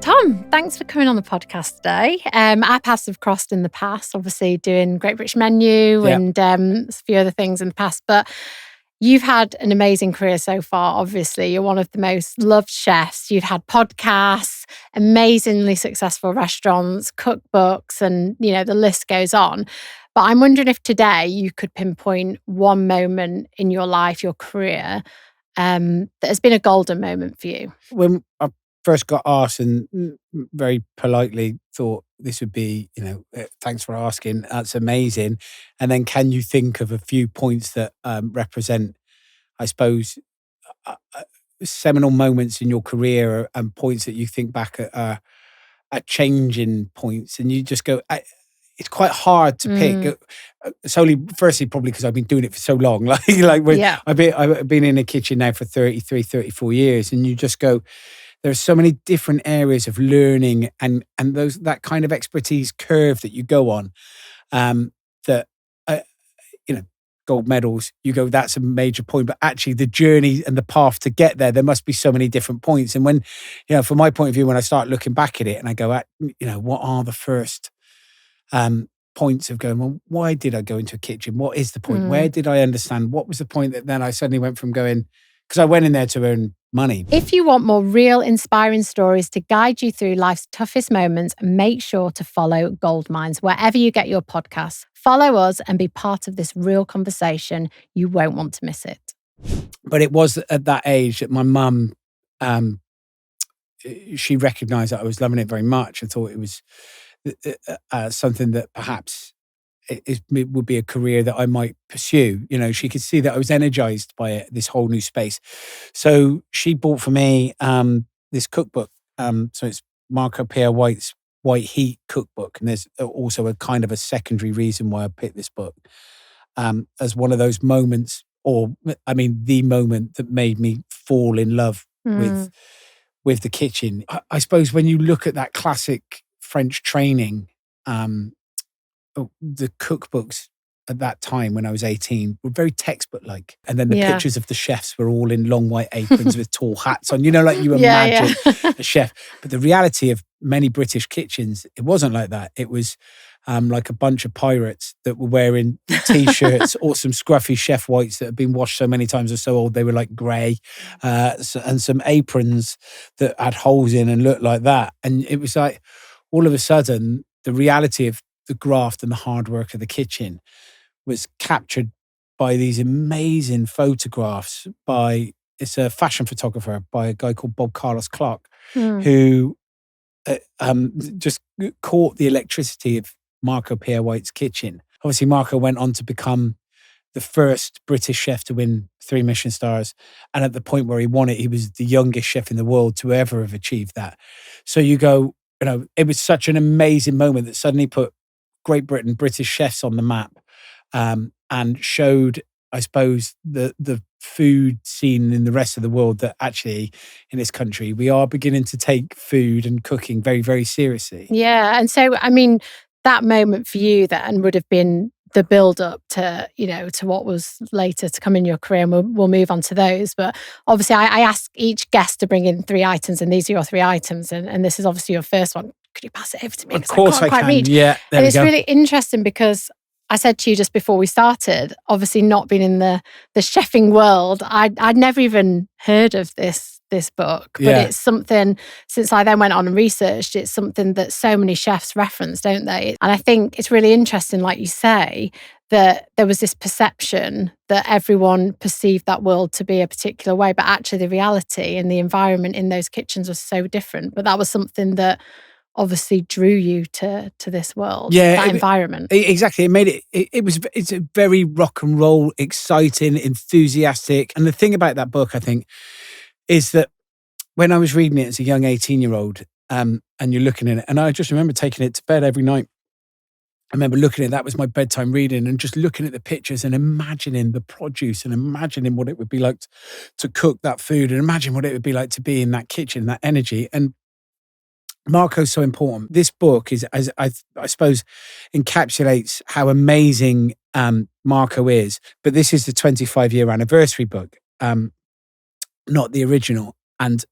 Tom, thanks for coming on the podcast today. Our paths have crossed in the past, obviously doing Great British Menu and a few other things in the past, but you've had an amazing career so far. Obviously, you're one of the most loved chefs. You've had podcasts, amazingly successful restaurants, cookbooks, and the list goes on. But I'm wondering if today you could pinpoint one moment in your life, your career, that has been a golden moment for you. When I first got asked and very politely thought this would be, thanks for asking, that's amazing. And then can you think of a few points that represent, I suppose, seminal moments in your career and points that you think back at changing points, and you just go, it's quite hard to pick. Solely, firstly, probably because I've been doing it for so long. I've been in a kitchen now for 33, 34 years, and you just go, there's so many different areas of learning and that kind of expertise curve that you go on, that gold medals, you go, that's a major point. But actually the journey and the path to get there must be so many different points. And when, from my point of view, when I start looking back at it and I go, what are the first points of going, well, why did I go into a kitchen? What is the point? Where did I understand? What was the point that then I suddenly went from going, because I went in there to earn money. If you want more real, inspiring stories to guide you through life's toughest moments, make sure to follow Goldminds wherever you get your podcasts. Follow us and be part of this real conversation. You won't want to miss it. But it was at that age that my mum, she recognised that I was loving it very much. I thought it was something that perhaps it would be a career that I might pursue. She could see that I was energized by it, this whole new space. So she bought for me this cookbook. So it's Marco Pierre White's White Heat cookbook. And there's also a kind of a secondary reason why I picked this book as one of those moments, the moment that made me fall in love with the kitchen. I suppose when you look at that classic French training, the cookbooks at that time when I was 18 were very textbook-like. And then the pictures of the chefs were all in long white aprons with tall hats on. You imagine a chef. But the reality of many British kitchens, it wasn't like that. It was like a bunch of pirates that were wearing T-shirts or some scruffy chef whites that had been washed so many times or so old they were like grey, and some aprons that had holes in and looked like that. And it was like, all of a sudden, the reality of the graft and the hard work of the kitchen was captured by these amazing photographs it's a fashion photographer by a guy called Bob Carlos Clark, who just caught the electricity of Marco Pierre White's kitchen. Obviously, Marco went on to become the first British chef to win 3 Michelin stars. And at the point where he won it, he was the youngest chef in the world to ever have achieved that. So you go, it was such an amazing moment that suddenly put Great Britain, British chefs on the map, and showed, I suppose, the food scene in the rest of the world that actually in this country we are beginning to take food and cooking very, very seriously. Yeah. And so, that moment for you then would have been the build up to, to what was later to come in your career. And we'll move on to those. But obviously I ask each guest to bring in 3 items, and these are your 3 items. And this is obviously your first one. Could you pass it over to me? Of course I can. Read. Yeah, and it's really interesting because I said to you just before we started, obviously not being in the chefing world, I'd never even heard of this book. But it's something, since I then went on and researched, it's something that so many chefs reference, don't they? And I think it's really interesting, like you say, that there was this perception that everyone perceived that world to be a particular way, but actually the reality and the environment in those kitchens was so different. But that was something that obviously drew you to this world, that environment. Exactly. It made it's a very rock and roll, exciting, enthusiastic. And the thing about that book, I think, is that when I was reading it as a young 18-year-old, and you're looking at it, and I just remember taking it to bed every night. I remember looking at it, that was my bedtime reading, and just looking at the pictures and imagining the produce and imagining what it would be like to cook that food and imagine what it would be like to be in that kitchen, that energy. And Marco's so important. This book is, as I suppose, encapsulates how amazing Marco is. But this is the 25-year anniversary book, not the original. And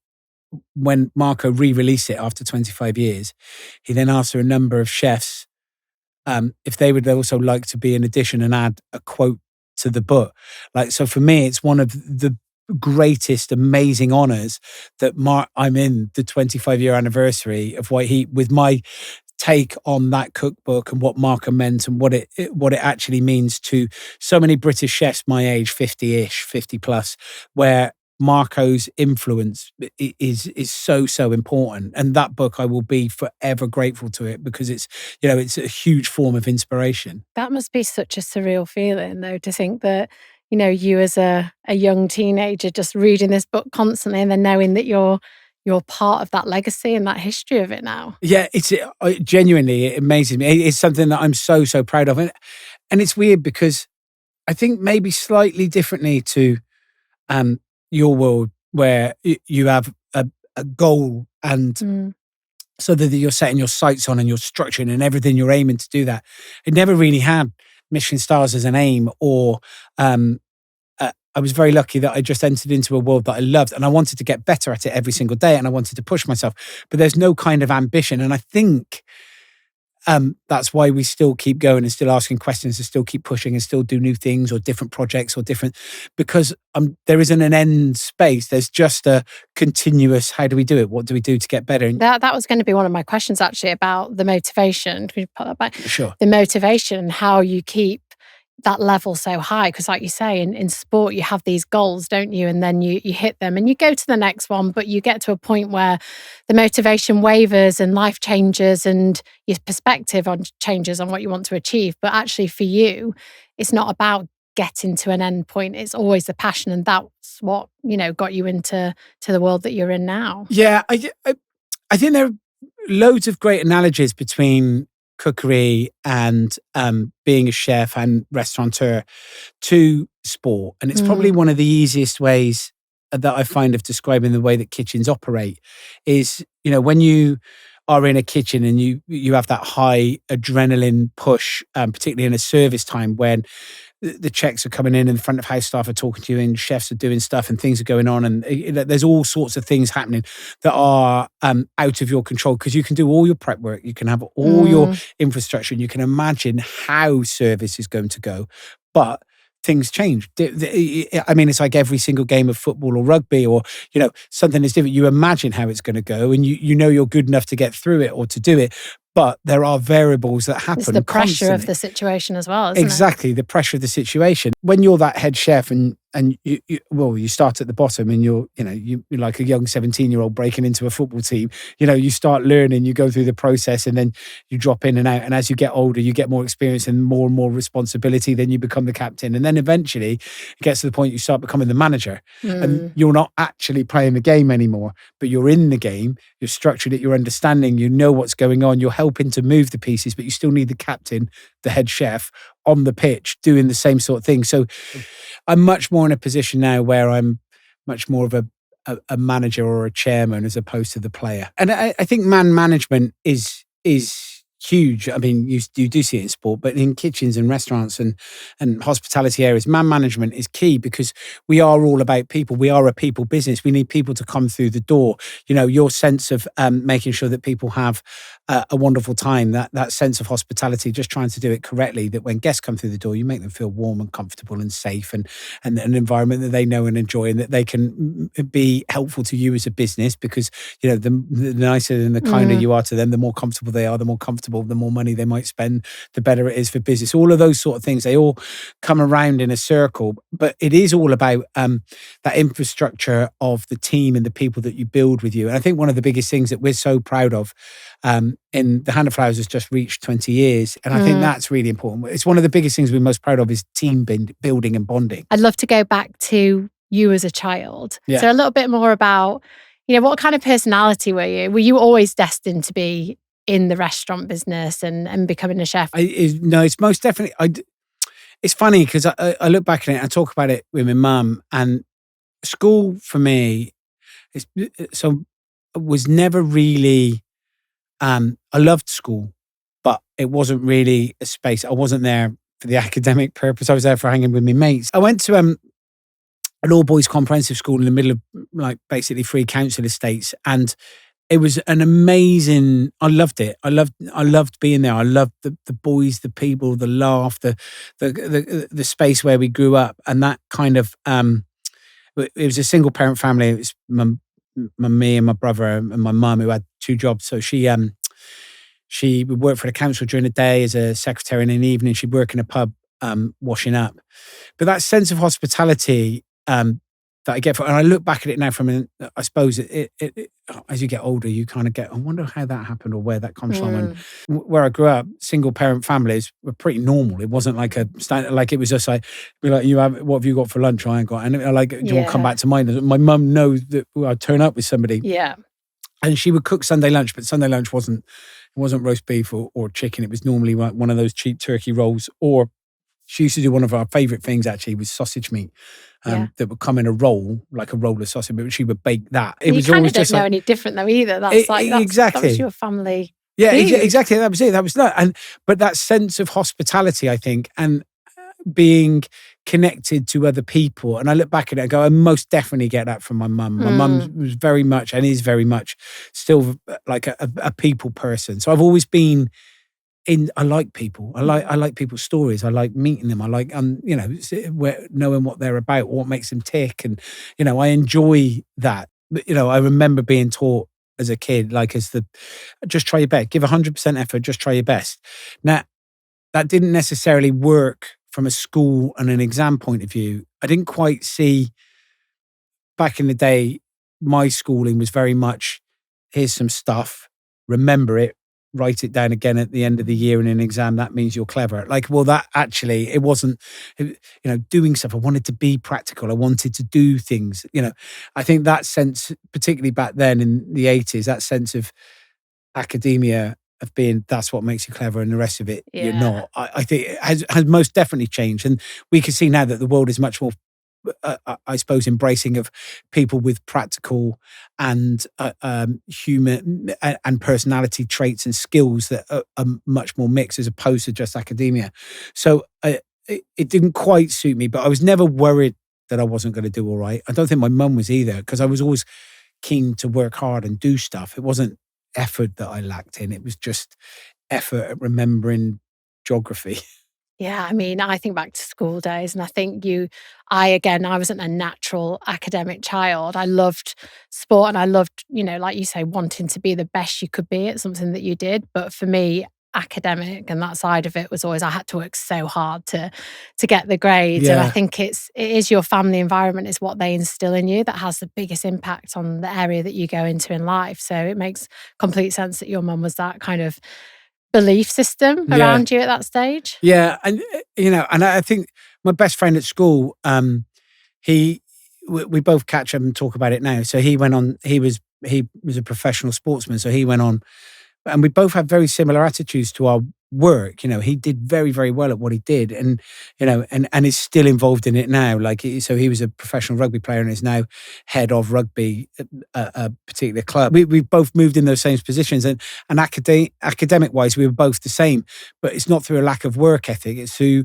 when Marco re-released it after 25 years, he then asked a number of chefs if they would also like to be in addition and add a quote to the book. Like, so for me, it's one of the greatest, amazing honors that I'm in the 25-year anniversary of White Heat with my take on that cookbook and what Marco meant and what it actually means to so many British chefs my age, 50-ish, 50 plus, where Marco's influence is so important. And that book, I will be forever grateful to it because it's a huge form of inspiration. That must be such a surreal feeling, though, to think that, you as a young teenager just reading this book constantly and then knowing that you're part of that legacy and that history of it now. Yeah, genuinely, it amazes me. It's something that I'm so proud of. And it's weird because I think maybe slightly differently to your world where you have a goal and so that you're setting your sights on and you're structuring and everything you're aiming to do that. It never really had Michelin stars as an aim or I was very lucky that I just entered into a world that I loved and I wanted to get better at it every single day and I wanted to push myself. But there's no kind of ambition. And I think that's why we still keep going and still asking questions and still keep pushing and still do new things or different projects or different, because there isn't an end space. There's just a continuous, how do we do it? What do we do to get better? That was going to be one of my questions actually about the motivation. Can you put that back? Sure. The motivation, how you keep that level so high, because like you say, in sport you have these goals, don't you, and then you hit them and you go to the next one, but you get to a point where the motivation wavers and life changes and your perspective on changes on what you want to achieve. But actually for you, it's not about getting to an end point. It's always the passion, and that's what got you into the world that you're in now. Yeah, I think there are loads of great analogies between cookery and being a chef and restaurateur to sport. And it's probably one of the easiest ways that I find of describing the way that kitchens operate is, when you are in a kitchen and you have that high adrenaline push, particularly in a service time when the checks are coming in and the front of house staff are talking to you and chefs are doing stuff and things are going on and there's all sorts of things happening that are out of your control because you can do all your prep work, you can have all your infrastructure and you can imagine how service is going to go, but things change. I mean, it's like every single game of football or rugby or, something is different. You imagine how it's going to go and you're good enough to get through it or to do it. But there are variables that happen. It's the pressure constantly. Of the situation as well, isn't Exactly, the pressure of the situation. When you're that head chef and you start at the bottom and you're like a young 17-year-old breaking into a football team, you start learning, you go through the process and then you drop in and out. And as you get older, you get more experience and more responsibility. Then you become the captain. And then eventually it gets to the point you start becoming the manager and you're not actually playing the game anymore, but you're in the game, you're structured it, you're understanding, you know what's going on, you're helping to move the pieces, but you still need the captain, the head chef on the pitch doing the same sort of thing. So I'm much more in a position now where I'm much more of a manager or a chairman as opposed to the player. And I think man management is huge. I mean, you do see it in sport, but in kitchens and restaurants and hospitality areas, man management is key because we are all about people. We are a people business. We need people to come through the door. Your sense of making sure that people have a wonderful time, that sense of hospitality, just trying to do it correctly, that when guests come through the door, you make them feel warm and comfortable and safe and an environment that they know and enjoy and that they can be helpful to you as a business because, the nicer and the kinder you are to them, the more comfortable they are, the more comfortable, the more money they might spend, the better it is for business. All of those sort of things, they all come around in a circle, but it is all about that infrastructure of the team and the people that you build with you. And I think one of the biggest things that we're so proud of in the Hand of Flowers has just reached 20 years. And I think that's really important. It's one of the biggest things we're most proud of is team building and bonding. I'd love to go back to you as a child. Yeah. So a little bit more about, what kind of personality were you? Were you always destined to be in the restaurant business and becoming a chef? No, it's most definitely. It's funny because I look back at it and I talk about it with my mum, and school for me was never really. I loved school, but it wasn't really a space. I wasn't there for the academic purpose. I was there for hanging with my mates. I went to an all-boys comprehensive school in the middle of like basically 3 council estates. And it was an amazing, I loved it. I loved being there. I loved the boys, the people, the laugh, the space where we grew up. And that kind of, it was a single parent family. It was me and my brother and my mum who had 2 jobs. So she would work for the council during the day as a secretary, and in the evening she'd work in a pub washing up. But that sense of hospitality that I get and I look back at it now I suppose it as you get older, you kind of get, I wonder how that happened or where that comes from. And where I grew up, single parent families were pretty normal. It wasn't like it was just like, be like, what have you got for lunch? I ain't got. And like, do you want to come back to mine? My mum knows that I'd turn up with somebody. Yeah. And she would cook Sunday lunch, but Sunday lunch wasn't roast beef or chicken. It was normally one of those cheap turkey rolls, or she used to do one of our favourite things actually was sausage meat that would come in a roll, like a roll of sausage, but she would bake that. It was always just know any different though either. Exactly. That was your family. Yeah, exactly. That was it. That was that. But that sense of hospitality, I think, and being connected to other people. And I look back at it and go, I most definitely get that from my mum. My mum was very much and is very much still like a people person. So I've always been I like people. I like people's stories. I like meeting them. I like, knowing what they're about, what makes them tick. And, I enjoy that. But, I remember being taught as a kid, just try your best, give 100% effort, just try your best. Now, that didn't necessarily work from a school and an exam point of view. I didn't quite see, back in the day, my schooling was very much, here's some stuff, remember it, write it down again at the end of the year in an exam. That means you're clever. That actually, it wasn't, doing stuff. I wanted to be practical. I wanted to do things. I think that sense, particularly back then in the 80s, that sense of academia, of being, that's what makes you clever and the rest of it, you're not. I think it has most definitely changed. And we can see now that the world is much more, I suppose, embracing of people with practical and human and personality traits and skills that are much more mixed as opposed to just academia. So it didn't quite suit me, but I was never worried that I wasn't going to do all right. I don't think my mum was either, because I was always keen to work hard and do stuff. It wasn't effort that I lacked in. It was just effort at remembering geography. Yeah, I mean, I think back to school days, and I think I wasn't a natural academic child. I loved sport, and I loved, like you say, wanting to be the best you could be at something that you did. But for me, academic and that side of it was always, I had to work so hard to get the grades. Yeah. And I think it is your family environment is what they instill in you that has the biggest impact on the area that you go into in life. So it makes complete sense that your mum was that kind of belief system around you at that stage. Yeah. And, and I think my best friend at school, we both catch up and talk about it now. So he was a professional sportsman. So he went on, and we both had very similar attitudes to our work. He did very, very well at what he did, and and is still involved in it now. So he was a professional rugby player and is now head of rugby at a particular club. We both moved in those same positions, and academic wise, we were both the same. But it's not through a lack of work ethic; it's through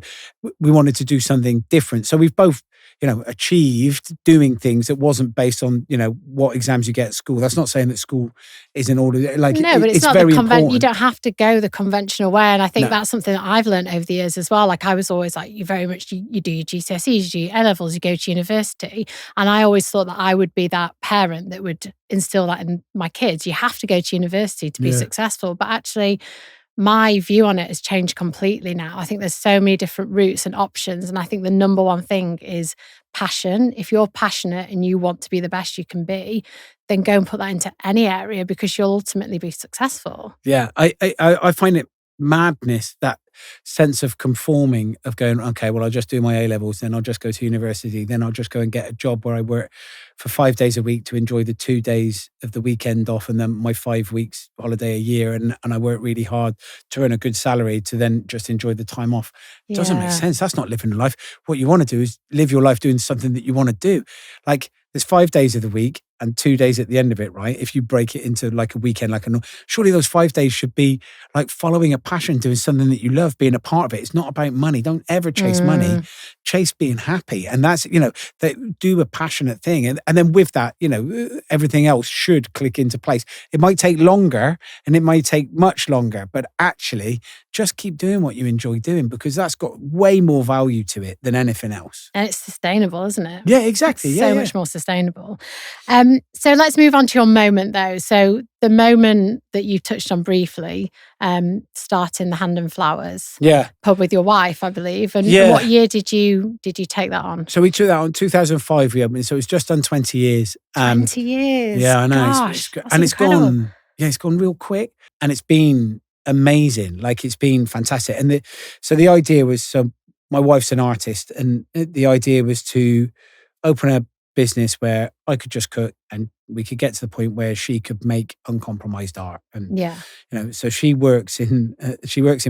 we wanted to do something different. So we've both achieved doing things that wasn't based on, what exams you get at school. That's not saying that school isn't all but it's not very important. You don't have to go the conventional way. And I think that's something that I've learned over the years as well. I was always you very much, you do your GCSEs, you do your A-levels, you go to university. And I always thought that I would be that parent that would instill that in my kids. You have to go to university to be successful. But actually, my view on it has changed completely now. I think there's so many different routes and options. And I think the number one thing is passion. If you're passionate and you want to be the best you can be, then go and put that into any area because you'll ultimately be successful. Yeah, I find it madness, that sense of conforming, of going, okay, well, I'll just do my A-levels, then I'll just go to university, then I'll just go and get a job where I work for 5 days a week to enjoy the 2 days of the weekend off and then my 5 weeks holiday a year, and I work really hard to earn a good salary to then just enjoy the time off. It doesn't make sense. That's not living a life. What you want to do is live your life doing something that you want to do. There's 5 days of the week. and 2 days at the end of it, right? If you break it into like a weekend, surely those 5 days should be like following a passion, doing something that you love, being a part of it. It's not about money. Don't ever chase money. Chase being happy. And that's, they do a passionate thing. And then with that, everything else should click into place. It might take longer and it might take much longer, but actually just keep doing what you enjoy doing, because that's got way more value to it than anything else. And it's sustainable, isn't it? Yeah, exactly. It's so much more sustainable. So let's move on to your moment though. So the moment that you touched on briefly, starting the Hand and Flowers pub with your wife, I believe. And what year did you take that on? So we took that on 2005. We opened, so it's just done 20 years. 20 years. Yeah, I know. Gosh, and it's gone. Yeah, it's gone real quick, and it's been amazing. Like, it's been fantastic. And the idea was, so my wife's an artist, and the idea was to open a business where I could just cook and we could get to the point where she could make uncompromised art. And so she works in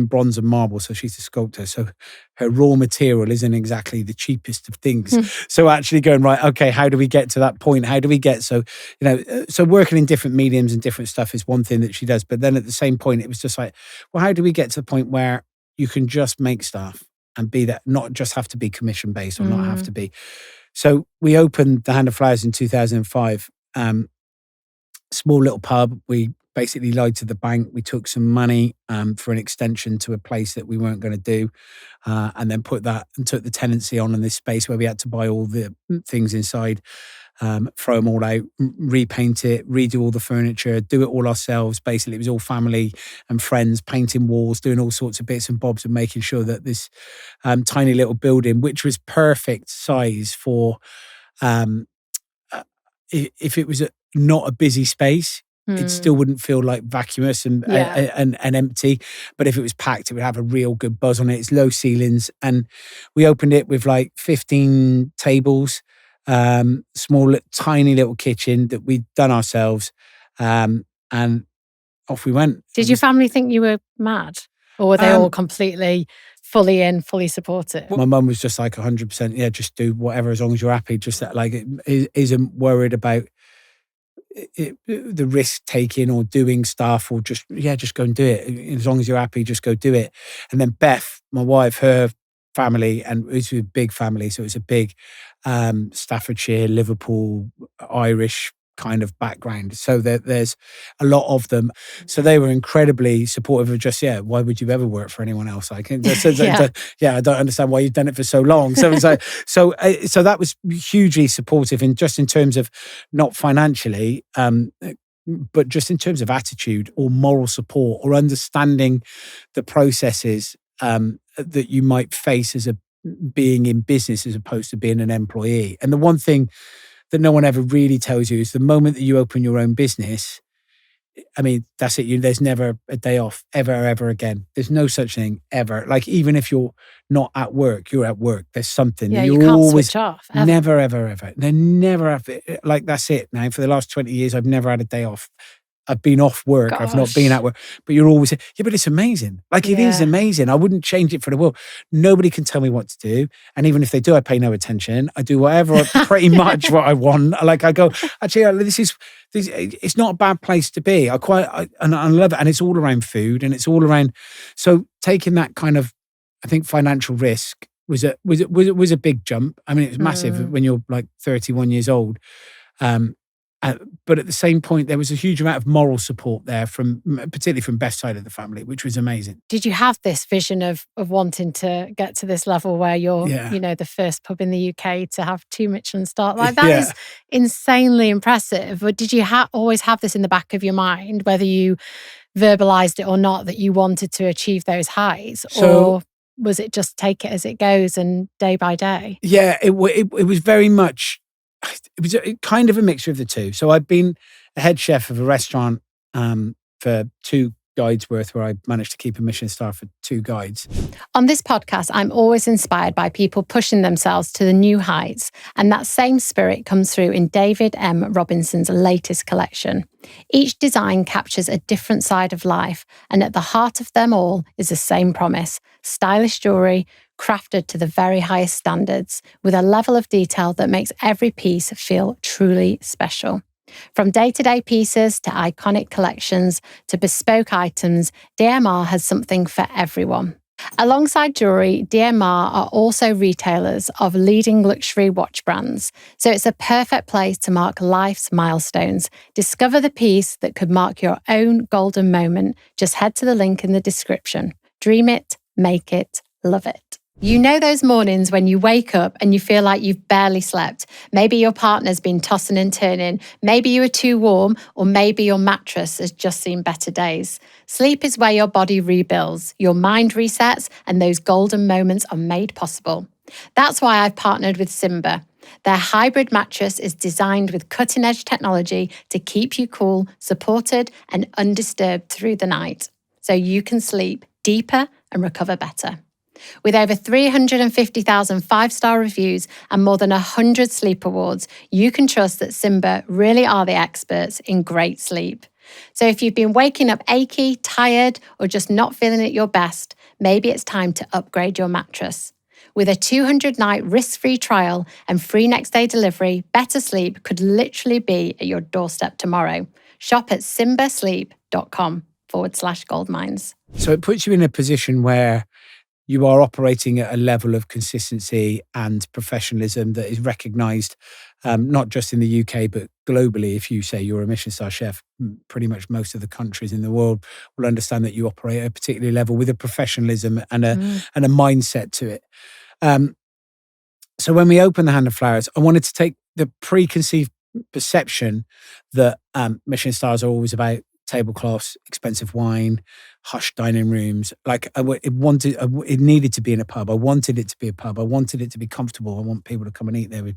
bronze and marble, so she's a sculptor, so her raw material isn't exactly the cheapest of things. So actually going, right, okay, how do we get to that point? How do we get so working in different mediums and different stuff is one thing that she does, but then at the same point it was just like, well, how do we get to the point where you can just make stuff and be that, not just have to be commission based or not have to be. So we opened the Hand of Flowers in 2005. Small little pub. We basically lied to the bank. We took some money for an extension to a place that we weren't going to do, and then took the tenancy on in this space where we had to buy all the things inside, throw them all out, repaint it, redo all the furniture, do it all ourselves. Basically, it was all family and friends, painting walls, doing all sorts of bits and bobs, and making sure that this tiny little building, which was perfect size for, if it was not a busy space, it still wouldn't feel like vacuous and empty. But if it was packed, it would have a real good buzz on it. It's low ceilings. And we opened it with like 15 tables, small, tiny little kitchen that we'd done ourselves. And off we went. Did your family think you were mad? Or were they all completely fully in, fully supportive? My mum was just like 100%, just do whatever as long as you're happy. Just that, like, it isn't worried about the risk taking or doing stuff, or just go and do it. As long as you're happy, just go do it. And then Beth, my wife, her family, and it was a big family, so it's a big Staffordshire, Liverpool, Irish kind of background. So there's a lot of them. So they were incredibly supportive of just, why would you ever work for anyone else? I don't understand why you've done it for so long. So it's like, so that was hugely supportive, and just in terms of not financially, but just in terms of attitude or moral support or understanding the processes that you might face as being in business as opposed to being an employee. And the one thing that no one ever really tells you is the moment that you open your own business, I mean, that's it. There's never a day off, ever again. There's no such thing, ever. Like, even if you're not at work, you're at work. There's something. Yeah, you can't always switch off. Ever. Never. They never have it. Like, that's it. Now, for the last 20 years, I've never had a day off. I've been off work. Gosh. I've not been at work. But you're always, but it's amazing. Like, it is amazing. I wouldn't change it for the world. Nobody can tell me what to do. And even if they do, I pay no attention. I do whatever, pretty much what I want. Like, I go, actually, this it's not a bad place to be. I love it. And it's all around food, and it's all around. So taking that kind of, I think, financial risk was a big jump. I mean, it was massive when you're like 31 years old. But at the same point, there was a huge amount of moral support there, particularly from Beth's side of the family, which was amazing. Did you have this vision of wanting to get to this level where you're, the first pub in the UK to have 2 Michelin-starred? Like, that is insanely impressive. But did you always have this in the back of your mind, whether you verbalized it or not, that you wanted to achieve those heights? Or was it just take it as it goes and day by day? Yeah, it was very much. It was kind of a mixture of the two. So I'd been a head chef of a restaurant for 2 guides worth, where I managed to keep a Michelin star for 2 guides. On this podcast, I'm always inspired by people pushing themselves to the new heights. And that same spirit comes through in David M. Robinson's latest collection. Each design captures a different side of life. And at the heart of them all is the same promise: stylish jewellery, crafted to the very highest standards, with a level of detail that makes every piece feel truly special. From day-to-day pieces to iconic collections to bespoke items, DMR has something for everyone. Alongside jewellery, DMR are also retailers of leading luxury watch brands, so it's a perfect place to mark life's milestones. Discover the piece that could mark your own golden moment. Just head to the link in the description. Dream it, make it, love it. You know those mornings when you wake up and you feel like you've barely slept. Maybe your partner's been tossing and turning, maybe you were too warm, or maybe your mattress has just seen better days. Sleep is where your body rebuilds, your mind resets, and those golden moments are made possible. That's why I've partnered with Simba. Their hybrid mattress is designed with cutting-edge technology to keep you cool, supported, and undisturbed through the night, so you can sleep deeper and recover better. With over 350,000 five-star reviews and more than 100 sleep awards, you can trust that Simba really are the experts in great sleep. So if you've been waking up achy, tired, or just not feeling at your best, maybe it's time to upgrade your mattress. With a 200-night risk-free trial and free next-day delivery, better sleep could literally be at your doorstep tomorrow. Shop at simbasleep.com/goldmines. So it puts you in a position where you are operating at a level of consistency and professionalism that is recognised, not just in the UK, but globally. If you say you're a Michelin-star chef, pretty much most of the countries in the world will understand that you operate at a particular level with a professionalism and a mindset to it. So when we opened the Hand of Flowers, I wanted to take the preconceived perception that Michelin stars are always about tablecloths, expensive wine, hushed dining rooms. Like it needed to be in a pub. I wanted it to be a pub. I wanted it to be comfortable. I want people to come and eat there with,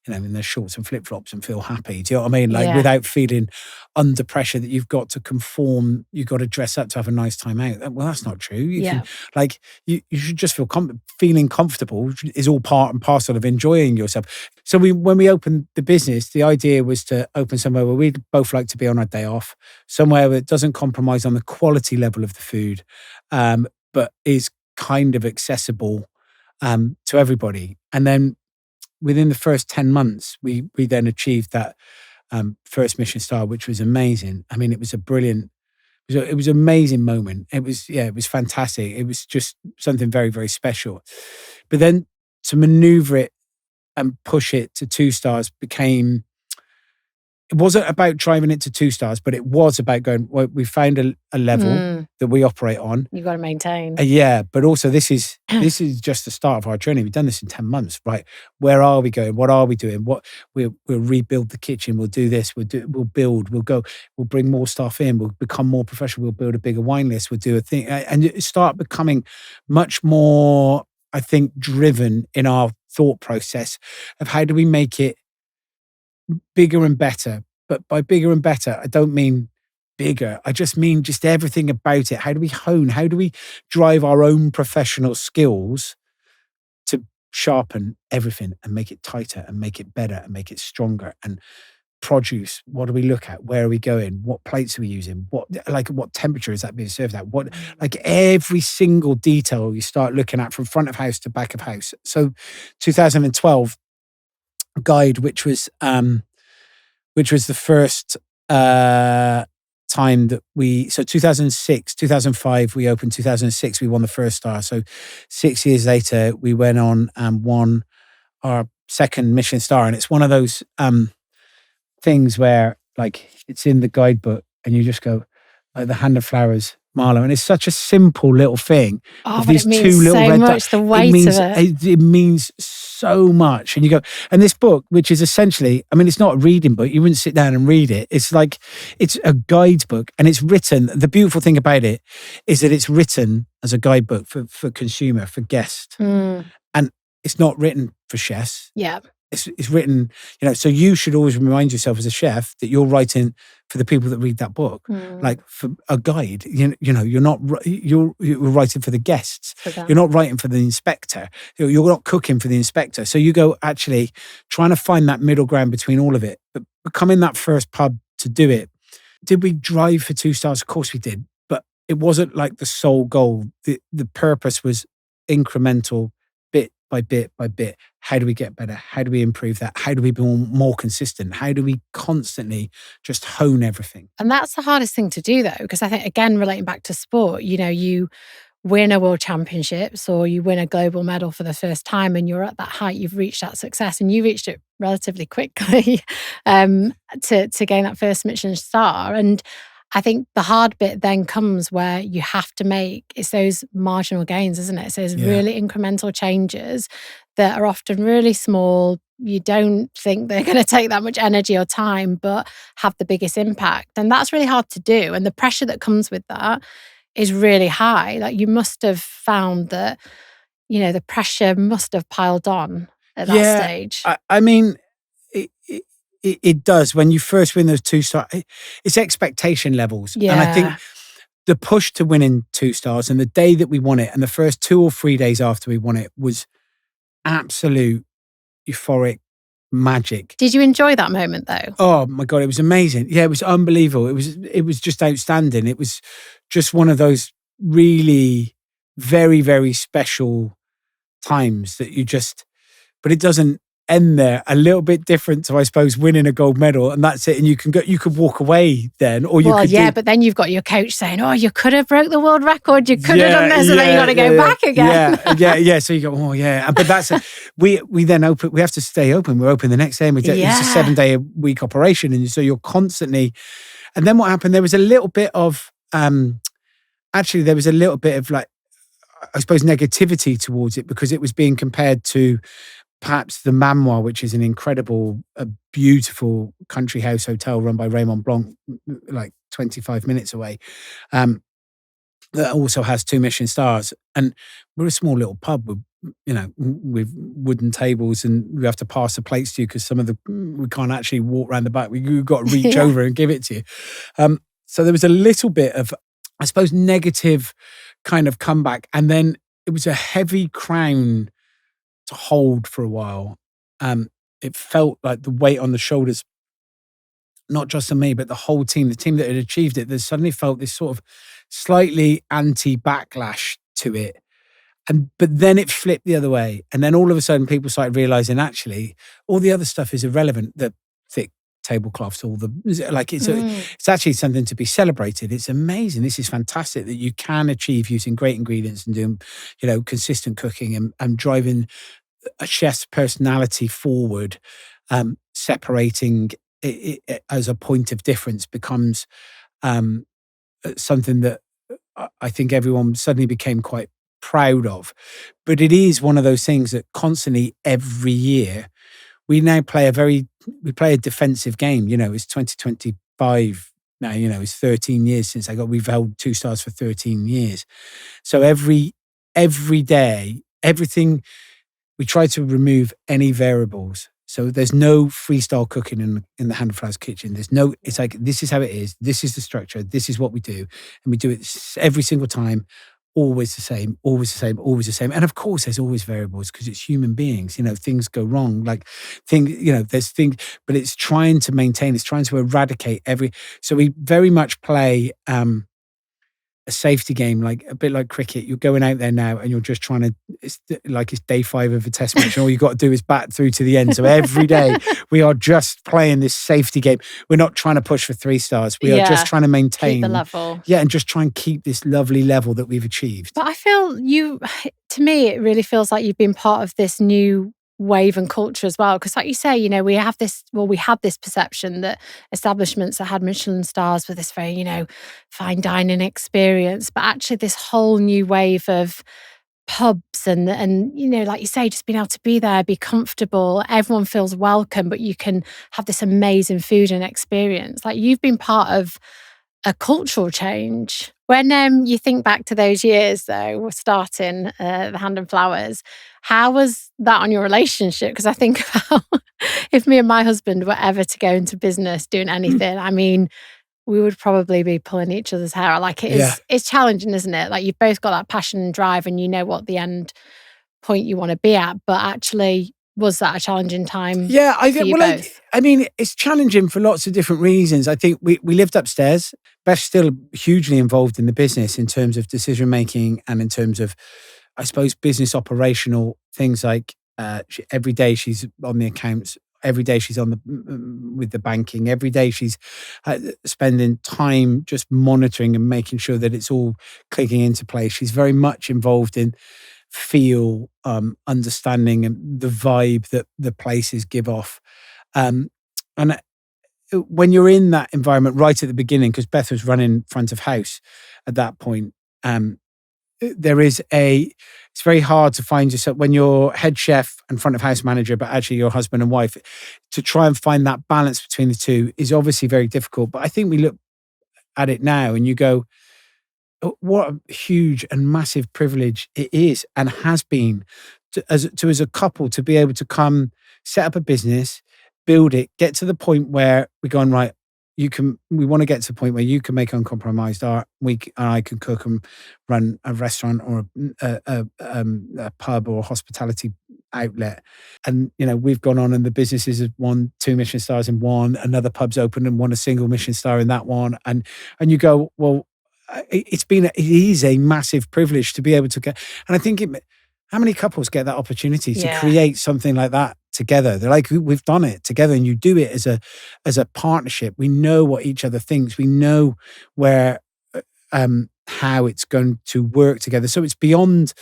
in their shorts and flip flops and feel happy. Do you know what I mean? Like without feeling under pressure that you've got to conform, you've got to dress up to have a nice time out. Well, that's not true. You should just feel feeling comfortable is all part and parcel of enjoying yourself. So when we opened the business, the idea was to open somewhere where we'd both like to be on our day off, somewhere that doesn't compromise on the quality level of the food, but is kind of accessible to everybody. And then within the first 10 months, we then achieved that first Michelin star, which was amazing. I mean, it was it was an amazing moment. It was fantastic. It was just something very, very special. But then to maneuver it and push it to 2 stars it wasn't about driving it to 2 stars, but it was about going, well, we found a level that we operate on. You've got to maintain. But also this is just the start of our journey. We've done this in 10 months, right? Where are we going? What are we doing? We'll rebuild the kitchen. We'll do this. We'll build. We'll bring more staff in. We'll become more professional. We'll build a bigger wine list. We'll do a thing and start becoming much more, I think, driven in our thought process of how do we make it bigger and better. But by bigger and better, I don't mean bigger. I just mean just everything about it. How do we hone? How do we drive our own professional skills to sharpen everything and make it tighter and make it better and make it stronger? And produce, what do we look at? Where are we going? What plates are we using? What temperature is that being served at? Every single detail you start looking at from front of house to back of house. So 2012 guide, which was the first time that 2006, 2005 we opened, 2006 we won the first star. So 6 years later we went on and won our second Michelin star. And it's one of those things where it's in the guidebook and you just go the Hand of Flowers, Marlowe, and it's such a simple little thing. Oh, but it means so much, the weight of it. It means so much. And you go, and this book, which is essentially, I mean, it's not a reading book. You wouldn't sit down and read it. It's a guidebook, and it's written. The beautiful thing about it is that it's written as a guidebook for consumer, for guest. And it's not written for chefs. Yeah. It's written, so you should always remind yourself as a chef that you're writing for the people that read that book, like for a guide. You're writing for the guests. You're not writing for the inspector. You're not cooking for the inspector. So you go actually trying to find that middle ground between all of it, but becoming that first pub to do it. Did we drive for 2 stars? Of course we did, but it wasn't like the sole goal. The purpose was incremental, bit by bit by bit, how do we get better? How do we improve that? How do we be more consistent? How do we constantly just hone everything? And that's the hardest thing to do, though, because I think, again, relating back to sport, you win a world championships or you win a global medal for the first time and you're at that height, you've reached that success and you reached it relatively quickly to gain that first Michelin star. And I think the hard bit then comes where you have to it's those marginal gains, isn't it? It's those really incremental changes that are often really small. You don't think they're going to take that much energy or time, but have the biggest impact. And that's really hard to do. And the pressure that comes with that is really high. Like, you must have found that, the pressure must have piled on at that stage. I mean, it does. When you first win those 2 stars, it's expectation levels. Yeah. And I think the push to winning 2 stars and the day that we won it and the first 2 or 3 days after we won it was absolute euphoric magic. Did you enjoy that moment though? Oh my God, it was amazing. Yeah, it was unbelievable. It was just outstanding. It was just one of those really very, very special times that but it doesn't end there. A little bit different to, I suppose, winning a gold medal and that's it. And you could walk away then, or you could. But then you've got your coach saying, "Oh, you could have broke the world record. You could have done this, and then you got to go back again." Yeah. So you go, "Oh yeah," but that's we then open. We have to stay open. We're open the next day. It's a 7-day-a-week operation, and so you're constantly. And then what happened? There was a little bit of actually, like, I suppose, negativity towards it because it was being compared to perhaps the Manoir, which is an incredible, beautiful country house hotel run by Raymond Blanc, like 25 minutes away, that also has 2 Michelin stars. And we're a small little pub with wooden tables, and we have to pass the plates to you because we can't actually walk around the back. We've got to reach over and give it to you. So there was a little bit of, I suppose, negative kind of comeback. And then it was a heavy crown to hold for a while. It felt like the weight on the shoulders, not just on me, but the whole team, the team that had achieved it, they suddenly felt this sort of slightly anti-backlash to it. But then it flipped the other way. And then all of a sudden people started realizing, actually, all the other stuff is irrelevant. The thick tablecloths, it's actually something to be celebrated. It's amazing. This is fantastic that you can achieve using great ingredients and doing, consistent cooking and driving a chef's personality forward. Separating it as a point of difference becomes something that I think everyone suddenly became quite proud of. But it is one of those things that constantly, every year, we now play a defensive game. It's 2025 now. It's 13 years since we've held 2 stars for 13 years. So every day, everything, we try to remove any variables. So there's no freestyle cooking in the Hand of Flowers kitchen. It's like, this is how it is. This is the structure. This is what we do. And we do it every single time. Always the same, always the same, always the same. And of course, there's always variables because it's human beings. Things go wrong. There's things, but it's trying to maintain, it's trying to eradicate So we very much play a safety game, like a bit like cricket. You're going out there now and you're just trying to, it's day 5 of a test match and all you got to do is bat through to the end. So every day we are just playing this safety game. We're not trying to push for 3 stars. We are just trying to maintain keep the level. Yeah, and just try and keep this lovely level that we've achieved. But I feel to me, it really feels like you've been part of this new wave and culture as well, because like you say, we had this perception that establishments that had Michelin stars were this very, fine dining experience, but actually this whole new wave of pubs and like you say, just being able to be there, be comfortable, everyone feels welcome, but you can have this amazing food and experience. Like, you've been part of a cultural change. When you think back to those years, though, we're starting the Hand and Flowers, how was that on your relationship? Because I think about if me and my husband were ever to go into business doing anything, I mean, we would probably be pulling each other's hair out. Like, it's challenging, isn't it? Like, you've both got that passion and drive and you know what the end point you want to be at. But actually, was that a challenging time? Yeah, I mean, it's challenging for lots of different reasons. I think we lived upstairs. Beth's still hugely involved in the business in terms of decision making and in terms of I suppose, business operational things like every day she's on the accounts. Every day she's on with the banking. Every day she's spending time just monitoring and making sure that it's all clicking into place. She's very much involved in feel, understanding and the vibe that the places give off. And when you're in that environment right at the beginning, because Beth was running front of house at that point, it's very hard to find yourself when you're head chef and front of house manager, but actually you're husband and wife. To try and find that balance between the two is obviously very difficult. But I think we look at it now and you go, what a huge and massive privilege it is and has been as a couple to be able to come set up a business, build it, get to the point where we're going, right, we want to get to the point where you can make uncompromised art. I can cook and run a restaurant or a pub or a hospitality outlet. And, we've gone on and the businesses have won 2 Michelin stars in one, another pub's opened and won a single Michelin star in that one. And you go, well, it is a massive privilege to be able to get, and I think how many couples get that opportunity to create something like that together? They're like, we've done it together, and you do it as a partnership. We know what each other thinks. We know how it's going to work together. So it's beyond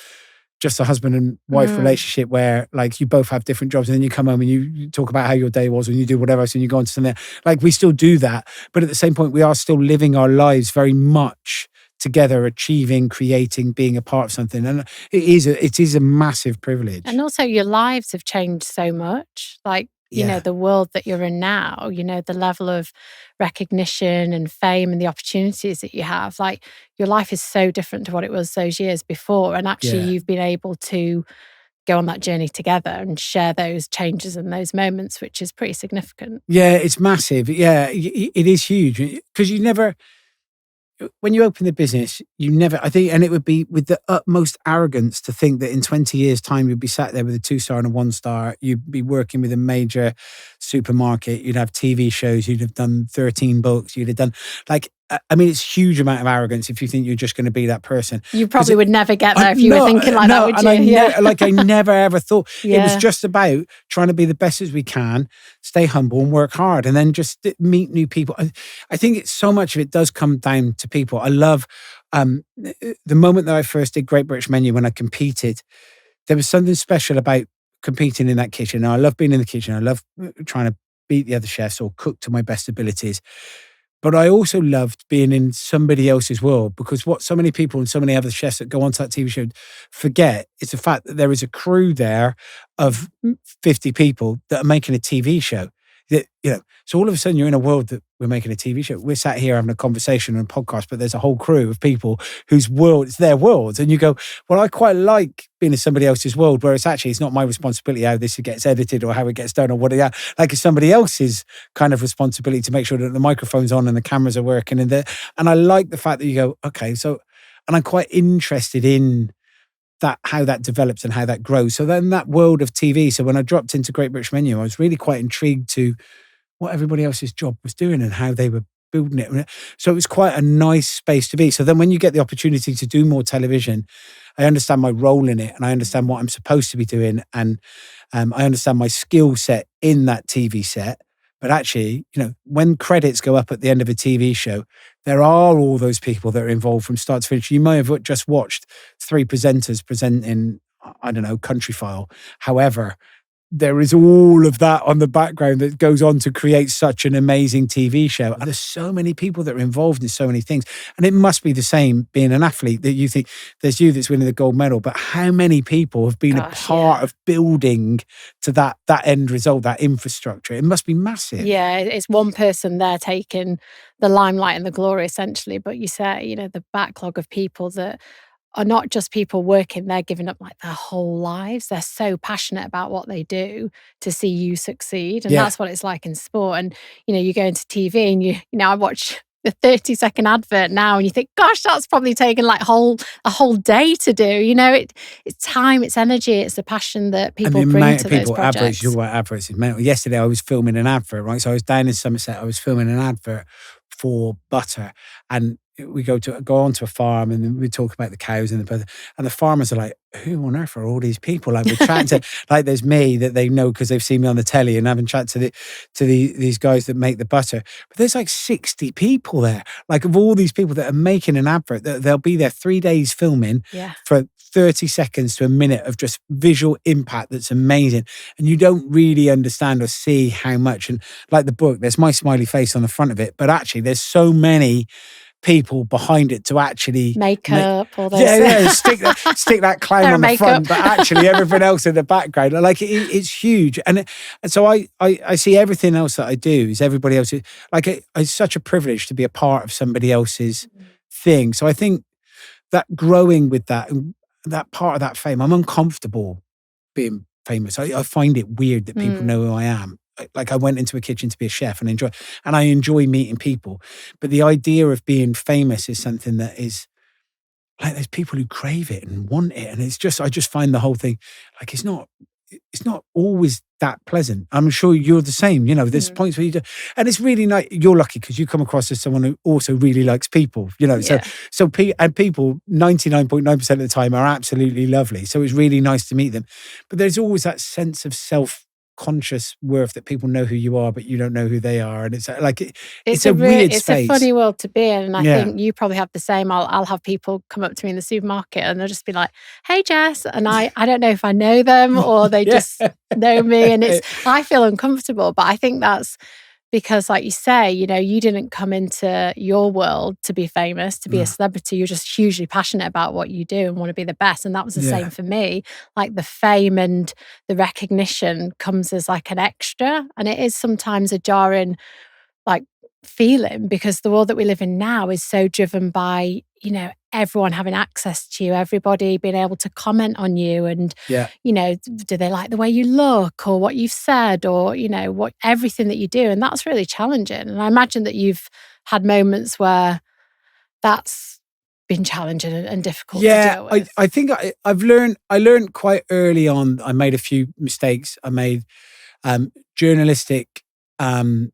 just a husband and wife relationship where like you both have different jobs and then you come home and you talk about how your day was and you do whatever else and you go on to something. Like we still do that. But at the same point, we are still living our lives very much together, achieving, creating, being a part of something. And it is a massive privilege. And also your lives have changed so much. Like, the world that you're in now, the level of recognition and fame and the opportunities that you have, like your life is so different to what it was those years before. And actually you've been able to go on that journey together and share those changes and those moments, which is pretty significant. Yeah, it's massive. Yeah, it is huge because when you open the business, I think, and it would be with the utmost arrogance to think that in 20 years' time, you'd be sat there with a 2-star and a 1-star. You'd be working with a major supermarket. You'd have TV shows. You'd have done 13 books. You'd have done it's a huge amount of arrogance if you think you're just going to be that person. You probably would never get there if you were thinking like that, would you? I never ever thought. It was just about trying to be the best as we can, stay humble and work hard and then just meet new people. I think so much of it does come down to people. I love the moment that I first did Great British Menu when I competed. There was something special about competing in that kitchen. Now, I love being in the kitchen. I love trying to beat the other chefs or cook to my best abilities. But I also loved being in somebody else's world because what so many people and so many other chefs that go onto that TV show forget is the fact that there is a crew there of 50 people that are making a TV show. So all of a sudden you're in a world that we're making a TV show. We're sat here having a conversation and a podcast, but there's a whole crew of people whose world, it's their world. And you go, well, I quite like being in somebody else's world where it's not my responsibility how this gets edited or how it gets done or what it's somebody else's kind of responsibility to make sure that the microphone's on and the cameras are working. And I like the fact that you go, okay, so, and I'm quite interested in that, how that develops and how that grows. So then that world of TV. So when I dropped into Great British Menu, I was really quite intrigued to what everybody else's job was doing and how they were building it. So it was quite a nice space to be. So then when you get the opportunity to do more television, I understand my role in it and I understand what I'm supposed to be doing. And I understand my skill set in that TV set. But actually, when credits go up at the end of a TV show, there are all those people that are involved from start to finish. You may have just watched 3 presenters presenting, I don't know, Country File. However, there is all of that on the background that goes on to create such an amazing TV show. And there's so many people that are involved in so many things. And it must be the same being an athlete that you think there's you that's winning the gold medal, but how many people have been a part of building to that end result, that infrastructure? It must be massive. Yeah, it's one person there taking the limelight and the glory essentially. But you say, the backlog of people that are not just people working, they're giving up like their whole lives. They're so passionate about what they do to see you succeed. And that's what it's like in sport. And, you go into TV and I watch the 30-second advert now and you think, gosh, that's probably taken like a whole day to do. It's time, it's energy, it's the passion that people bring to those projects. You talk about adverts. Yesterday I was filming an advert, right? So I was down in Somerset, I was filming an advert for butter. And we go onto a farm and then we talk about the cows and the farmers are like, who on earth are all these people? Like we're chatting to, like there's me that they know because they've seen me on the telly and having chat to these guys that make the butter. But there's like 60 people there. Like of all these people that are making an advert, they'll be there 3 days filming for 30 seconds to a minute of just visual impact that's amazing. And you don't really understand or see how much. And like the book, there's my smiley face on the front of it, but actually there's so many people behind it to actually makeup all those stick that clown on the front, but actually everything else in the background. Like it's huge. And so I see everything else that I do is everybody else's. Like it's such a privilege to be a part of somebody else's thing. So I think that growing with that and that part of that fame, I'm uncomfortable being famous. I find it weird that people know who I am. Like I went into a kitchen to be a chef and I enjoy meeting people. But the idea of being famous is something that is like, there's people who crave it and want it. And it's just, I just find the whole thing, like, it's not always that pleasant. I'm sure you're the same. You know, there's points where you do, and it's really nice. You're lucky because you come across as someone who also really likes people, you know, so people 99.9% of the time are absolutely lovely. So it's really nice to meet them. But there's always that sense of self-conscious worth that people know who you are, but you don't know who they are. And it's like, it's a weird space. It's a funny world to be in. And I think you probably have the same. I'll have people come up to me in the supermarket and they'll just be like, hey, Jess. And I don't know if I know them or they just know me. And I feel uncomfortable. But I think that's because, like you say, you know, you didn't come into your world to be famous, to be a celebrity. You're just hugely passionate about what you do and want to be the best. And that was the same for me. Like the fame and the recognition comes as like an extra. And it is sometimes a jarring, like, feeling because the world that we live in now is so driven by, you know, everyone having access to you, everybody being able to comment on you and, you know, do they like the way you look or what you've said or, you know, what everything that you do. And that's really challenging. And I imagine that you've had moments where that's been challenging and difficult to deal with. I think I learned quite early on. I made a few mistakes. I made journalistic and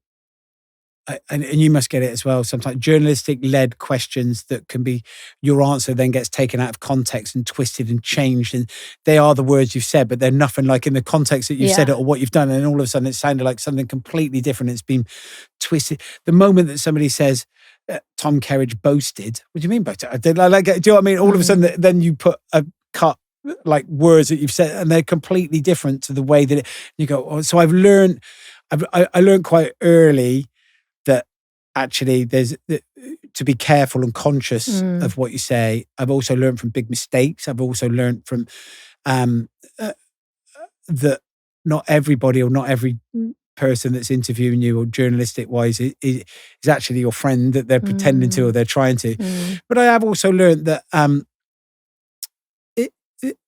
you must get it as well. Sometimes journalistic-led questions that can be your answer then gets taken out of context and twisted and changed, and they are the words you've said, but they're nothing like in the context that you've said it or what you've done. And all of a sudden, it sounded like something completely different. It's been twisted. The moment that somebody says Tom Kerridge boasted, what do you mean boasted? Do you know what I mean? All of a sudden, then you put a cut like words that you've said, and they're completely different to the way that you go. Oh, so I've learned. I learned quite early that actually there's to be careful and conscious of what you say. I've also learned from big mistakes. I've also learned from that not everybody or not every person that's interviewing you or journalistic wise is actually your friend that they're pretending to or they're trying to. But I have also learned that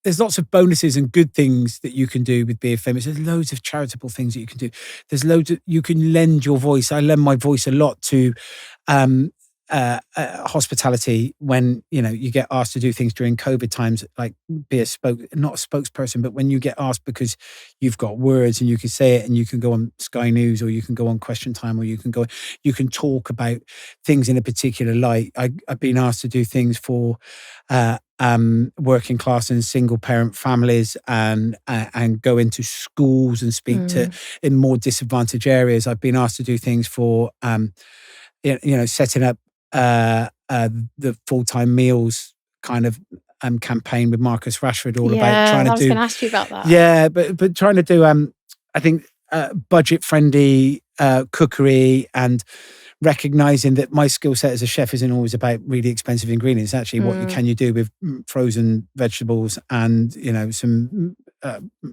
there's lots of bonuses and good things that you can do with being famous. There's loads of charitable things that you can do. There's loads of, you can lend your voice. I lend my voice a lot to hospitality when, you know, you get asked to do things during COVID times, like be not a spokesperson, but when you get asked because you've got words and you can say it and you can go on Sky News or you can go on Question Time or you can talk about things in a particular light. I've been asked to do things for working class and single parent families and go into schools and speak to in more disadvantaged areas. I've been asked to do things for setting up the full-time meals kind of campaign with Marcus Rashford, all about trying to do. I was going to ask you about that. Yeah, but trying to do I think budget-friendly cookery and recognizing that my skill set as a chef isn't always about really expensive ingredients. Actually, what can you do with frozen vegetables and, you know, some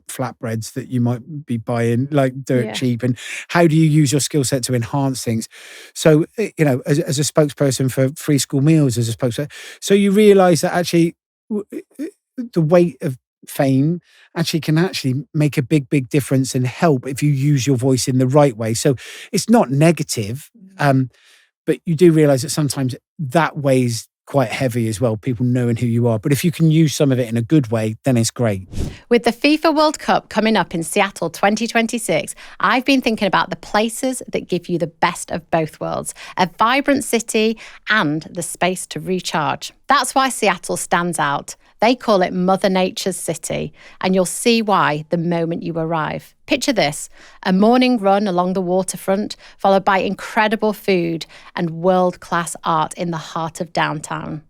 flatbreads that you might be buying like dirt cheap, and how do you use your skill set to enhance things? So, you know, as a spokesperson for free school meals, as a spokesperson, so you realize that actually the weight of fame actually can actually make a big difference and help if you use your voice in the right way. So it's not negative, but you do realize that sometimes that weighs quite heavy as well, people knowing who you are. But if you can use some of it in a good way, then it's great. With the FIFA World Cup coming up in Seattle 2026, I've been thinking about the places that give you the best of both worlds, a vibrant city and the space to recharge. That's why Seattle stands out. They call it Mother Nature's City, and you'll see why the moment you arrive. Picture this, a morning run along the waterfront, followed by incredible food and world-class art in the heart of downtown.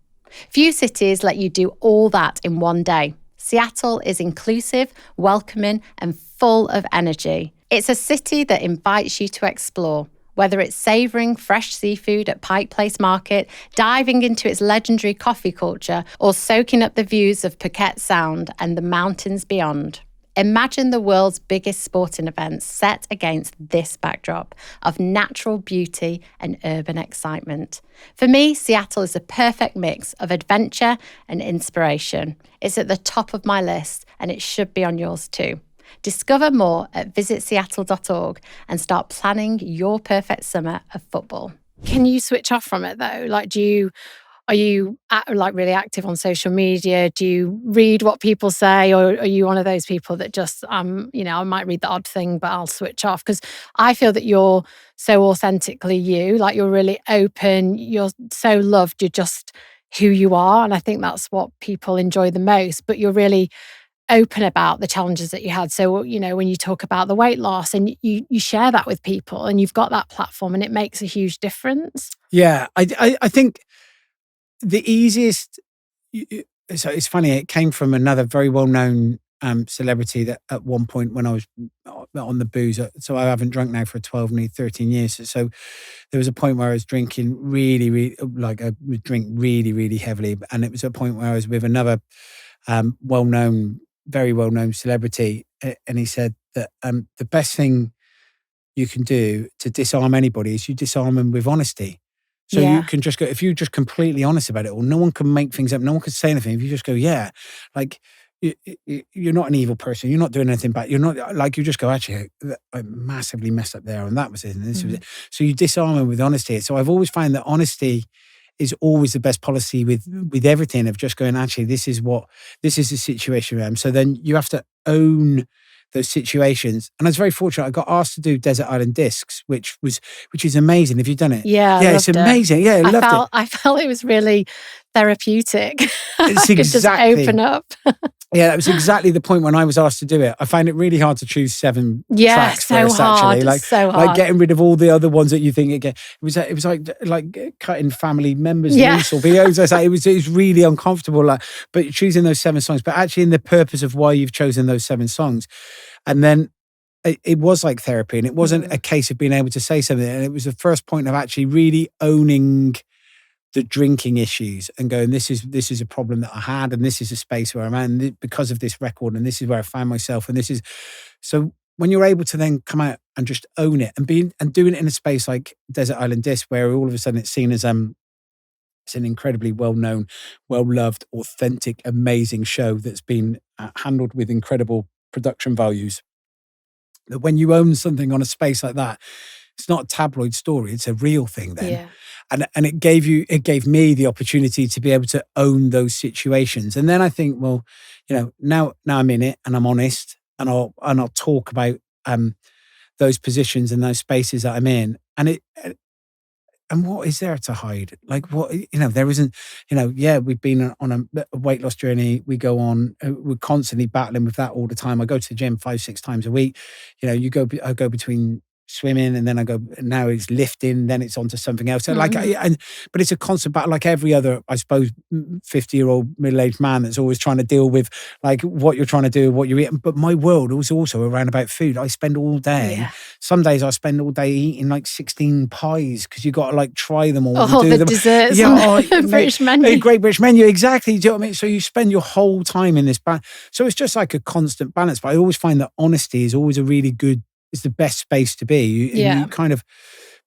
Few cities let you do all that in one day. Seattle is inclusive, welcoming, and full of energy. It's a city that invites you to explore. Whether it's savouring fresh seafood at Pike Place Market, diving into its legendary coffee culture, or soaking up the views of Phuket Sound and the mountains beyond. Imagine the world's biggest sporting events set against this backdrop of natural beauty and urban excitement. For me, Seattle is a perfect mix of adventure and inspiration. It's at the top of my list, and it should be on yours too. Discover more at visitseattle.org and start planning your perfect summer of football. Can you switch off from it though? Like, are you really active on social media? Do you read what people say, or are you one of those people that just, I might read the odd thing, but I'll switch off? Because I feel that you're so authentically you, like you're really open, you're so loved, you're just who you are. And I think that's what people enjoy the most, but you're really open about the challenges that you had. So, when you talk about the weight loss and you share that with people and you've got that platform, and it makes a huge difference. Yeah, I think the easiest, so it's funny, it came from another very well-known celebrity that at one point when I was on the booze, so I haven't drunk now for 12, nearly 13 years. So there was a point where I was drinking really, like I would drink really, really heavily. And it was a point where I was with another very well-known celebrity. And he said that the best thing you can do to disarm anybody is you disarm them with honesty. So you can just go, if you're just completely honest about it, or no one can make things up, no one can say anything. If you just go, yeah, like you're not an evil person, you're not doing anything bad. You're not like, you just go, actually, I massively messed up there, and that was it, and this was it. So you disarm them with honesty. So I've always found that honesty is always the best policy with everything, of just going, actually, this is the situation we're in. So then you have to own those situations. And I was very fortunate. I got asked to do Desert Island Discs, which is amazing. Have you done it? Yeah, it's amazing. Yeah, I loved it. I felt it was really therapeutic. It's I could just open up. Yeah, that was exactly the point when I was asked to do it. I find it really hard to choose 7 tracks so first, hard. actually. So hard. Like getting rid of all the other ones that you think again. It was like cutting family members loose, or videos. It was really uncomfortable. But choosing those 7 songs, but actually in the purpose of why you've chosen those 7 songs, and then it was like therapy, and it wasn't a case of being able to say something. And it was the first point of actually really owning the drinking issues and going, this is a problem that I had, and this is a space where I'm at, and because of this record, and this is where I found myself, and this is so. When you're able to then come out and just own it and doing it in a space like Desert Island Disc, where all of a sudden it's seen as it's an incredibly well-known, well-loved, authentic, amazing show that's been handled with incredible production values. That when you own something on a space like that, it's not a tabloid story, it's a real thing then. Yeah. And it gave me the opportunity to be able to own those situations. And then I think, well, now I'm in it and I'm honest, and I'll talk about those positions and those spaces that I'm in. And what is there to hide? Like, what, there isn't, we've been on a weight loss journey. We go on, we're constantly battling with that all the time. I go to the gym 5-6 times a week. I go between swimming, and then now it's lifting, then it's onto something else. So but it's a constant battle, like every other, I suppose, 50-year-old middle-aged man that's always trying to deal with like what you're trying to do, what you're eating. But my world was also around about food. I spend all day. Yeah. Some days I spend all day eating like 16 pies, because you got to like try them all. Oh, the desserts on the British menu. A great British menu, exactly. Do you know what I mean? So you spend your whole time in this so it's just like a constant balance. But I always find that honesty is always it's the best space to be. You kind of,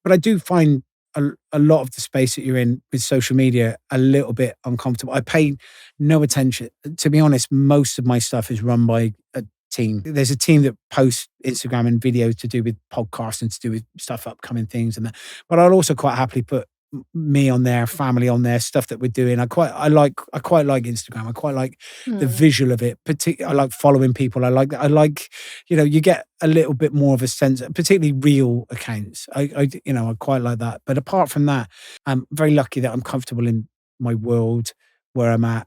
but I do find a lot of the space that you're in with social media a little bit uncomfortable. I pay no attention. To be honest, most of my stuff is run by a team. There's a team that posts Instagram and videos to do with podcasts and to do with stuff, upcoming things and that. But I'll also quite happily put me on there, family on there, stuff that we're doing. I quite like Instagram. I quite like the visual of it. I like following people. I like, you get a little bit more of a sense, particularly real accounts. I quite like that. But apart from that, I'm very lucky that I'm comfortable in my world, where I'm at,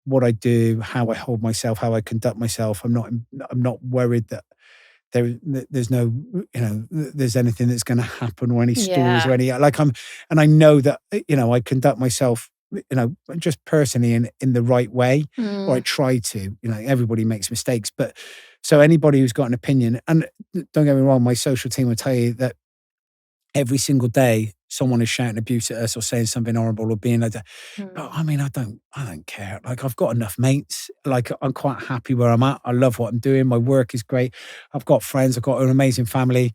what I do, how I hold myself, how I conduct myself. I'm not worried that there's no, there's anything that's going to happen, or any stories or any, and I know that, I conduct myself, just personally in the right way, or I try to. Everybody makes mistakes, but so anybody who's got an opinion, and don't get me wrong, my social team will tell you that every single day someone is shouting abuse at us or saying something horrible or being like that. But I mean, I don't care. Like, I've got enough mates. Like, I'm quite happy where I'm at. I love what I'm doing. My work is great. I've got friends. I've got an amazing family.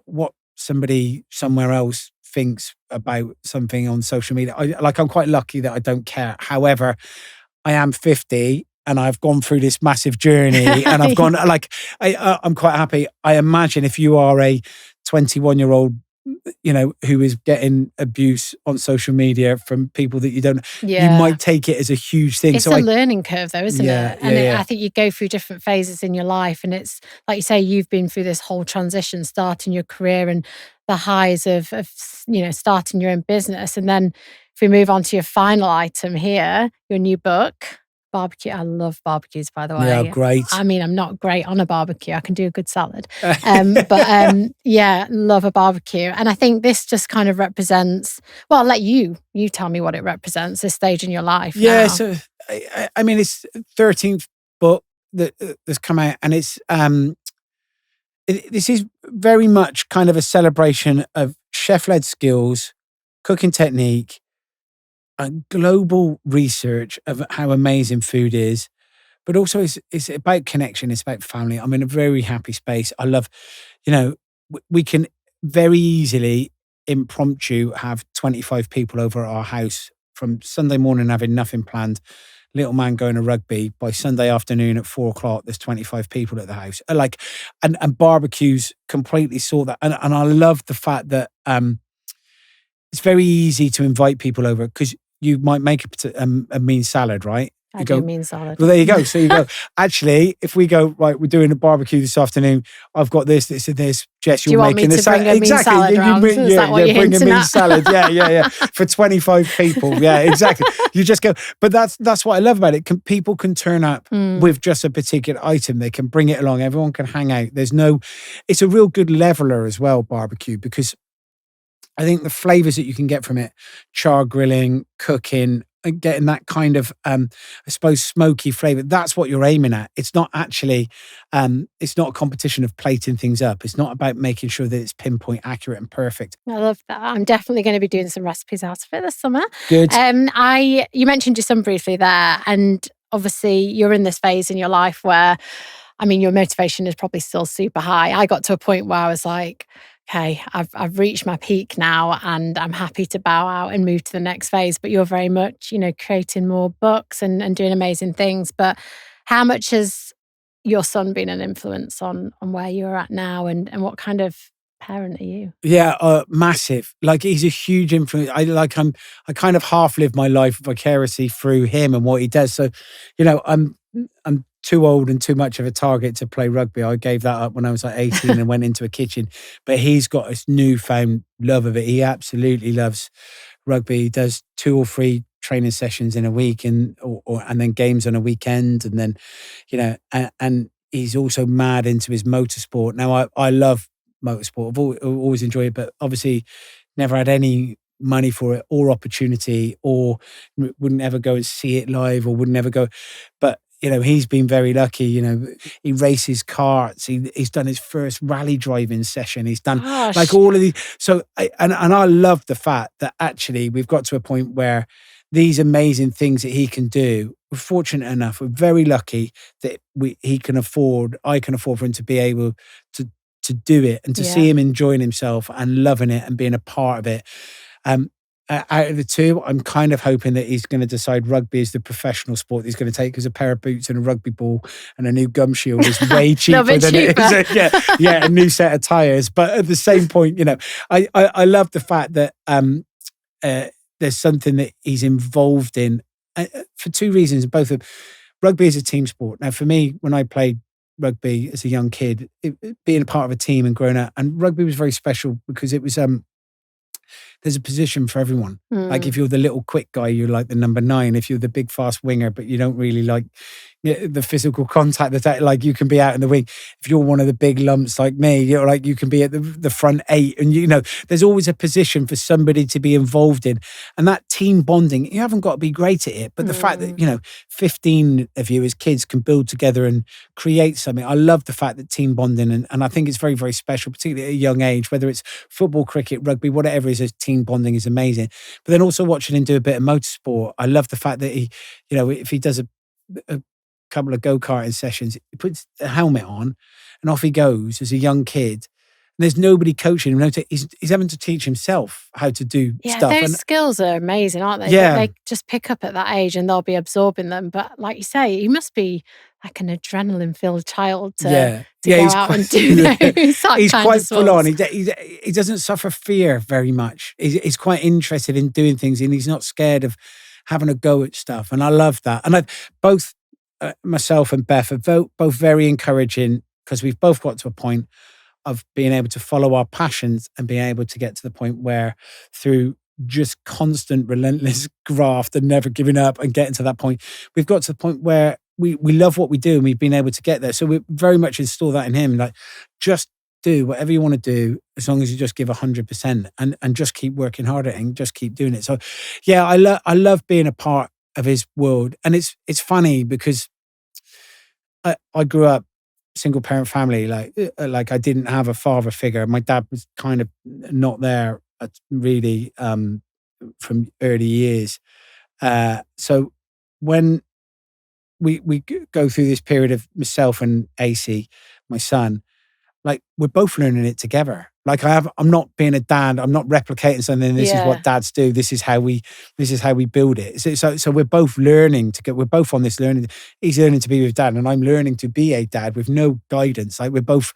What somebody somewhere else thinks about something on social media, I'm quite lucky that I don't care. However, I am 50 and I've gone through this massive journey, and I've gone, I'm quite happy. I imagine if you are a 21-year-old, who is getting abuse on social media from people that you don't, you might take it as a huge thing. It's a learning curve though, isn't it? And I think you go through different phases in your life, and it's like you say, you've been through this whole transition, starting your career and the highs of starting your own business. And then if we move on to your final item here, your new book, barbecue. I love barbecues, by the way. Yeah, great. I mean, I'm not great on a barbecue. I can do a good salad. Love a barbecue. And I think this just kind of represents, well, I'll let you tell me what it represents, this stage in your life. Yeah, now. So, I mean, it's 13th book that's come out, and it's, this is very much kind of a celebration of chef-led skills, cooking technique, global research of how amazing food is, but also it's about connection. It's about family. I'm in a very happy space. I love, we can very easily impromptu have 25 people over at our house from Sunday morning having nothing planned. Little man going to rugby. By Sunday afternoon at 4:00, there's 25 people at the house. And barbecues completely sort that. And I love the fact that it's very easy to invite people over, because you might make a mean salad, right? I do mean salad. Well, there you go. So you go, actually, if we go, right, we're doing a barbecue this afternoon. I've got this, and this. Jess, you're making this salad. Exactly. Bring a mean salad. Yeah. For 25 people. Yeah, exactly. You just go, but that's what I love about it. People can turn up with just a particular item. They can bring it along. Everyone can hang out. It's a real good leveler as well, barbecue, because I think the flavors that you can get from it, char grilling, cooking, and getting that kind of, I suppose, smoky flavor. That's what you're aiming at. It's not actually, it's not a competition of plating things up. It's not about making sure that it's pinpoint accurate and perfect. I love that. I'm definitely going to be doing some recipes out of it this summer. Good. You mentioned your son briefly there, and obviously you're in this phase in your life where, I mean, your motivation is probably still super high. I got to a point where I was like, okay, I've reached my peak now, and I'm happy to bow out and move to the next phase. But you're very much, creating more books and doing amazing things. But how much has your son been an influence on where you're at now, and what kind of parent are you? Yeah, massive. Like, he's a huge influence. I kind of half live my life vicariously through him and what he does. So, I'm too old and too much of a target to play rugby. I gave that up when I was like 18 and went into a kitchen. But he's got this newfound love of it. He absolutely loves rugby. He does 2 or 3 training sessions in a week, and then games on a weekend, and then and he's also mad into his motorsport. Now I love motorsport. I've always enjoyed it, but obviously never had any money for it or opportunity, or wouldn't ever go and see it live, or wouldn't ever go. But he's been very lucky. He races karts. He's done his first rally driving session. He's done like all of these. So I love the fact that actually we've got to a point where these amazing things that he can do. We're fortunate enough. We're very lucky that I can afford for him to be able to do it, and to see him enjoying himself and loving it and being a part of it. Out of the two, I'm kind of hoping that he's going to decide rugby is the professional sport he's going to take, because a pair of boots and a rugby ball and a new gum shield is way cheaper than it is. A new set of tyres. But at the same point, I love the fact that there's something that he's involved in for two reasons. Both of rugby is a team sport. Now, for me, when I played rugby as a young kid, being a part of a team and growing up, and rugby was very special because it was there's a position for everyone. Like if you're the little quick guy, you're like the number 9. If you're the big fast winger, but you don't really like the physical contact, that like you can be out in the wing. If you're one of the big lumps like me, you're like you can be at the front 8, and there's always a position for somebody to be involved in. And that team bonding, you haven't got to be great at it, but the fact that 15 of you as kids can build together and create something. I love the fact that team bonding, and I think it's very, very special, particularly at a young age, whether it's football, cricket, rugby, whatever it is, team bonding is amazing. But then also watching him do a bit of motorsport, I love the fact that he, if he does a couple of go-karting sessions, he puts the helmet on and off he goes as a young kid. And there's nobody coaching him. He's having to teach himself how to do stuff. Those skills are amazing, aren't they? Yeah. They just pick up at that age and they'll be absorbing them. But like you say, he must be like an adrenaline-filled child to go out and do those. He's quite full on. He doesn't suffer fear very much. He's quite interested in doing things, and he's not scared of having a go at stuff. And I love that. And both myself and Beth are both very encouraging, because we've both got to a point of being able to follow our passions and being able to get to the point where, through just constant relentless graft and never giving up and getting to that point, we've got to the point where we love what we do, and we've been able to get there. So we very much install that in him, like, just do whatever you want to do, as long as you just give 100% and just keep working hard at it and just keep doing it. So yeah, I love being a part of his world. And it's funny because I grew up single parent family, like I didn't have a father figure. My dad was kind of not there really from early years. So when we go through this period of myself and AC, my son, like we're both learning it together. Like I'm not being a dad. I'm not replicating something. This is what dads do. This is how we build it. So we're both learning to get. We're both on this learning. He's learning to be with dad, and I'm learning to be a dad with no guidance. Like we're both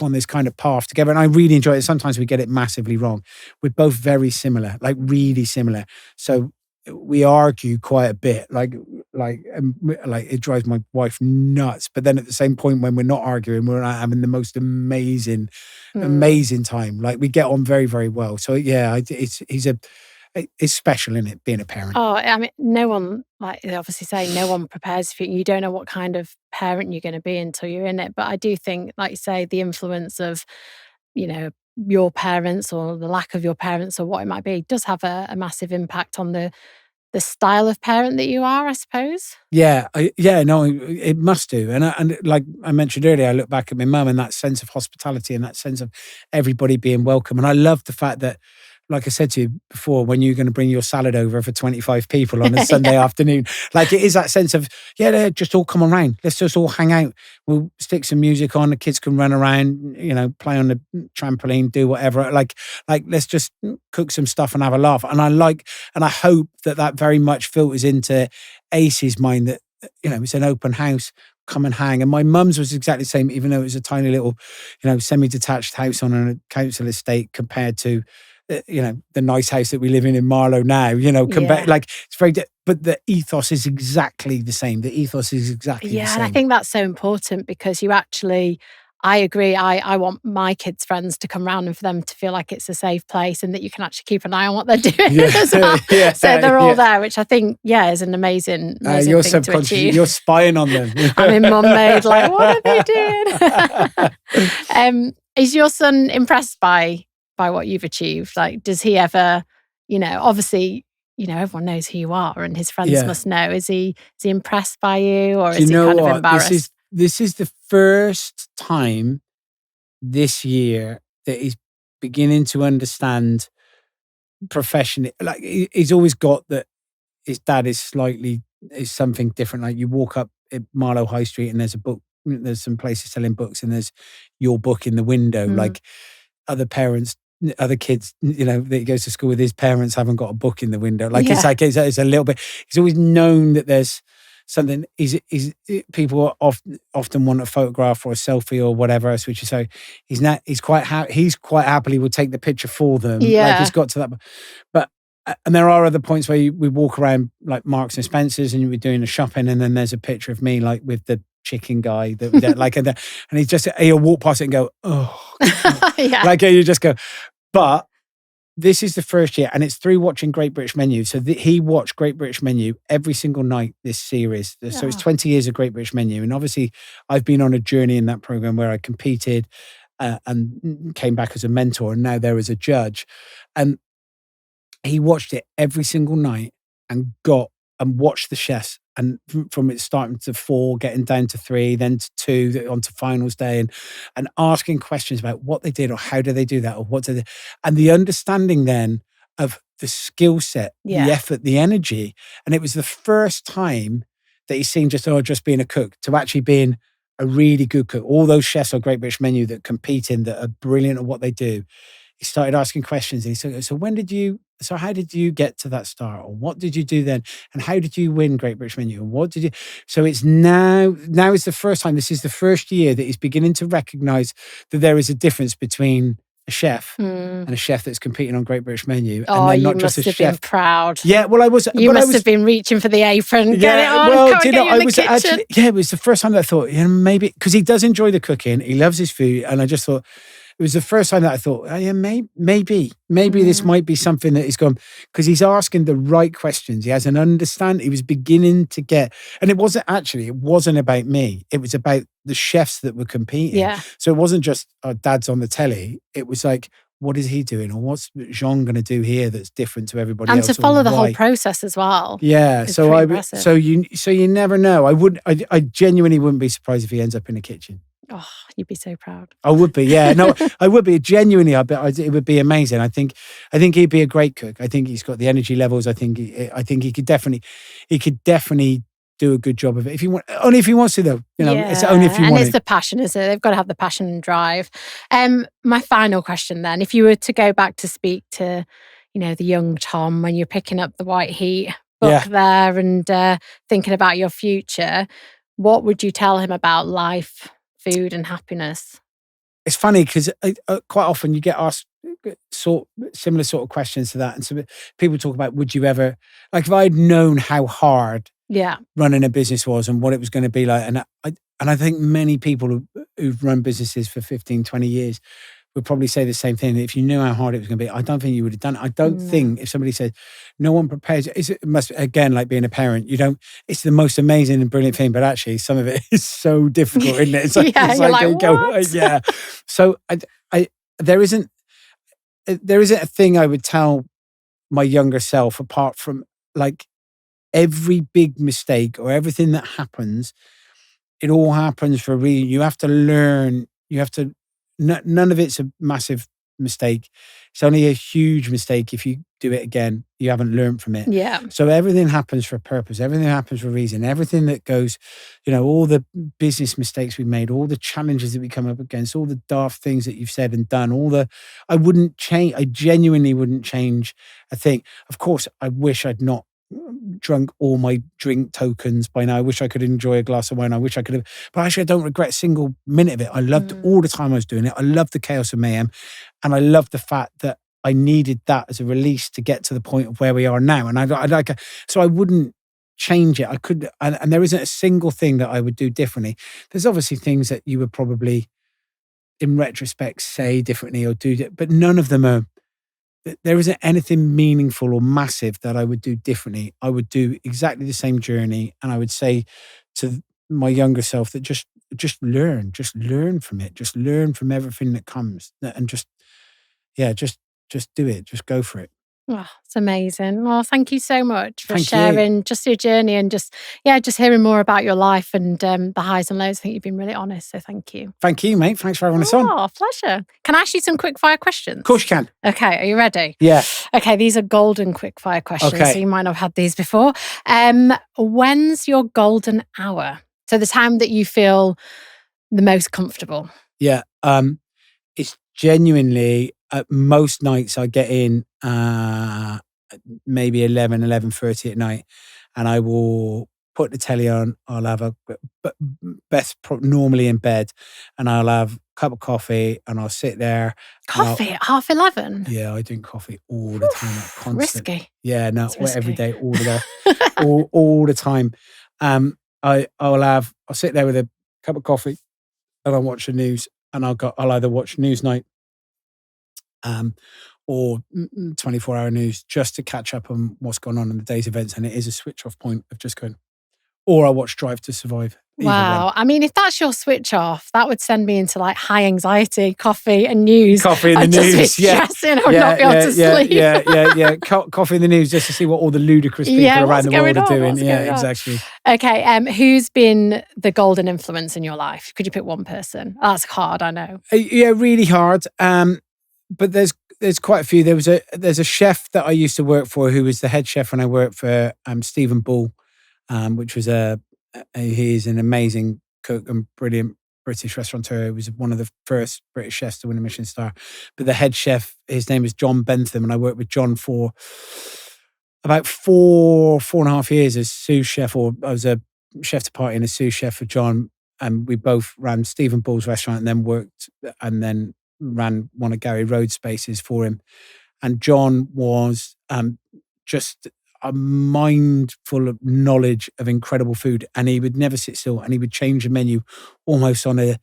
on this kind of path together, and I really enjoy it. Sometimes we get it massively wrong. We're both very similar, like really similar. So we argue quite a bit. Like it drives my wife nuts. But then at the same point, when we're not arguing, we're having the most amazing time. Like we get on very, very well. So yeah, it's special, isn't it, being a parent? Oh, I mean, no one, like they obviously say, no one prepares for you. You don't know what kind of parent you're going to be until you're in it. But I do think, like you say, the influence of, your parents or the lack of your parents or what it might be does have a massive impact on the style of parent that you are, I suppose. Yeah, it must do. And like I mentioned earlier, I look back at my mum and that sense of hospitality and that sense of everybody being welcome. And I love the fact that, like I said to you before, when you're going to bring your salad over for 25 people on a Sunday afternoon, like it is that sense of, just all come around. Let's just all hang out. We'll stick some music on. The kids can run around, play on the trampoline, do whatever. Like let's just cook some stuff and have a laugh. And I hope that very much filters into Ace's mind that, it's an open house. Come and hang. And my mum's was exactly the same, even though it was a tiny little, semi-detached house on a council estate compared to, the nice house that we live in Marlow now, like it's very, but the ethos is exactly the same. The ethos is exactly the same. And I think that's so important because you actually, I agree. I want my kids' friends to come round and for them to feel like it's a safe place and that you can actually keep an eye on what they're doing as well. So they're all there, which I think, is an amazing you're thing to achieve. You're spying on them. I'm in mum mode, like, what are they doing? Is your son impressed by what you've achieved? Like, does he ever, obviously, everyone knows who you are and his friends must know. Is he impressed by you, or is he kind of embarrassed? This is the first time this year that he's beginning to understand profession. Like he's always got that his dad is something different. Like you walk up at Marlow High Street and there's a book, there's some places selling books and there's your book in the window. Like other parents, other kids, that he goes to school with, his parents haven't got a book in the window. Like it's a little bit, he's always known that there's something. People often want a photograph or a selfie or whatever else, which is so he's quite happily will take the picture for them. Like he's got to that. But And there are other points where we walk around like Marks and Spencer's and we're doing the shopping, and then there's a picture of me like with the chicken guy that we did, like, and he'll walk past it and go, oh, yeah. like you just go. But this is the first year, and it's through watching Great British Menu. So he watched Great British Menu every single night this series. So it's 20 years of Great British Menu, and obviously I've been on a journey in that program where I competed and came back as a mentor, and now there as a judge, and he watched it every single night and watched the chefs, and from it starting to 4, getting down to 3, then to 2, on to finals day, and asking questions about what they did or how do they do that or what do they, and the understanding then of the skill set, the effort, the energy. And it was the first time that he's seen just being a cook to actually being a really good cook. All those chefs on Great British Menu that compete in, that are brilliant at what they do. He started asking questions, and he said, so how did you get to that start? Or what did you do then? And how did you win Great British Menu? And what did you... So it's now is the first time, this is the first year that he's beginning to recognize that there is a difference between a chef and a chef that's competing on Great British Menu. Oh, and then you not just must a have chef. been proud. Yeah, well, I was... You must have been reaching for the apron. Get it on, well, come and get you in the kitchen. Actually, it was the first time that I thought, maybe... Because he does enjoy the cooking. He loves his food. And I just thought... It was the first time that I thought, oh, yeah, maybe this might be something that he's gone, because he's asking the right questions. He has an understanding. He was beginning to get, and it wasn't about me. It was about the chefs that were competing. Yeah. So it wasn't just dad's on the telly. It was like, what is he doing? Or what's Jean going to do here that's different to everybody else? And to follow the whole process as well. Yeah. So you never know. I genuinely wouldn't be surprised if he ends up in the kitchen. Oh, you'd be so proud. I would be, yeah. No, I would be. Genuinely, it would be amazing. I think he'd be a great cook. I think he's got the energy levels. I think he could definitely do a good job of it. Only if he wants to, though. It's only if you want. And it's the passion, isn't it? They've got to have the passion and drive. My final question then, if you were to go back to speak to, the young Tom when you're picking up the White Heat book there and thinking about your future, what would you tell him about life, food and happiness? It's funny because quite often you get asked similar sort of questions to that, and so people talk about, would you ever, like, if I'd known how hard running a business was and what it was going to be like, and I think many people who've run businesses for 15, 20 years would probably say the same thing. If you knew how hard it was going to be, I don't think you would have done it. I don't think if somebody said, no one prepares, it must, again, like being a parent, it's the most amazing and brilliant thing, but actually some of it is so difficult, isn't it? It's like, yeah. So there isn't a thing I would tell my younger self, apart from like every big mistake or everything that happens, it all happens for a reason. You have to learn, none of it's a massive mistake. It's only a huge mistake if you do it again. You haven't learned from it. Yeah. So everything happens for a purpose. Everything happens for a reason. Everything that goes, all the business mistakes we made, all the challenges that we come up against, all the daft things that you've said and done, I wouldn't change. I genuinely wouldn't change a thing. Of course, I wish I'd not drunk all my drink tokens by now. I wish I could enjoy a glass of wine. I wish I could have, but actually I don't regret a single minute of it. I loved all the time I was doing it. I loved the chaos of mayhem, and I loved the fact that I needed that as a release to get to the point of where we are now. And so I wouldn't change it. I could, and there isn't a single thing that I would do differently. There's obviously things that you would probably, in retrospect, say differently or do, but none of them are. There isn't anything meaningful or massive that I would do differently. I would do exactly the same journey, and I would say to my younger self that just learn from it, just learn from everything that comes, and just do it, just go for it. Oh, it's amazing. Well, thank you so much for sharing just your journey and just hearing more about your life and the highs and lows. I think you've been really honest, so thank you. Thank you, mate. Thanks for having us on. Oh, pleasure. Can I ask you some quick fire questions? Of course you can. Okay, are you ready? Yeah. Okay, these are golden quick fire questions, okay. So you might not have had these before. When's your golden hour? So the time that you feel the most comfortable? Yeah, it's genuinely... most nights I get in maybe 11:30 at night, and I will put the telly on. I'll have Beth normally in bed, and I'll have a cup of coffee, and I'll sit there. Coffee at 11:30? Yeah, I drink coffee all the time, like constant. Risky. Yeah, no, every day, all the time. I'll sit there with a cup of coffee, and I'll watch the news, and I'll either watch Newsnight, or 24-hour news, just to catch up on what's going on in the day's events, and it is a switch off point of just going. Or I watch Drive to Survive. Wow. I mean, if that's your switch off, that would send me into like high anxiety, coffee and news. Coffee and I'd the news. Just be stressing. I would not be able to sleep. Yeah. Coffee and the news, just to see what all the ludicrous people around the world are doing. Yeah, exactly. Okay. Who's been the golden influence in your life? Could you pick one person? Oh, that's hard, I know. Yeah, really hard. But there's quite a few. There's a chef that I used to work for who was the head chef when I worked for Stephen Bull, which was he's an amazing cook and brilliant British restaurateur. He was one of the first British chefs to win a Michelin star. But the head chef, his name is John Bentham, and I worked with John for about 4.5 years as sous chef, or I was a chef de partie and a sous chef for John. And we both ran Stephen Bull's restaurant and then ran one of Gary Rhodes' spaces for him. And John was just a mind full of knowledge of incredible food, and he would never sit still, and he would change the menu almost on a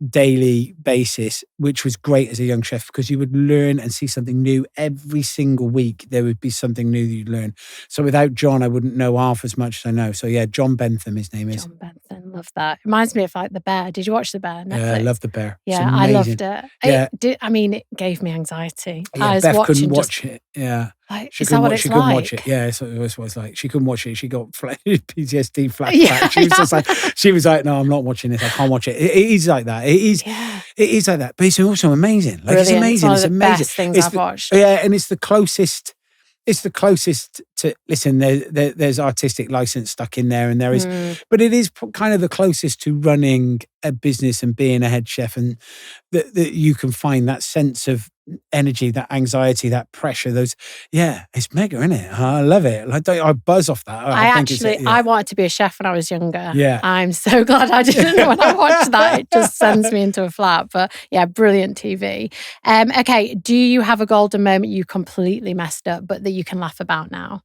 daily basis, which was great as a young chef because you would learn and see something new every single week. There would be something new that you'd learn. So without John, I wouldn't know half as much as I know. So yeah, John Bentham, his name is. John Bentham, love that. Reminds me of like The Bear. Did you watch The Bear? Netflix? Yeah, I love The Bear. Yeah, I loved it. Yeah. It gave me anxiety. Yeah, Beth couldn't watch it. Yeah. Like, is that what it's like? She couldn't watch it. Yeah, so it was like she couldn't watch it. She got PTSD flashback. She was like, "No, I'm not watching this. I can't watch it." It is like that. It is like that. But it's also amazing. Like brilliant. It's amazing. It's one of the amazing. Best things I've watched. Yeah, and it's the closest. It's the closest to listen. There's artistic license stuck in there, and there is, but it is kind of the closest to running a business and being a head chef, and that you can find that sense of energy, that anxiety, that pressure. It's mega, isn't it? I love it. Like I buzz off that. I wanted to be a chef when I was younger. Yeah, I'm so glad I didn't. When I watched that, it just sends me into a flat. But yeah, brilliant TV. Okay, do you have a golden moment you completely messed up, but that you can laugh about now?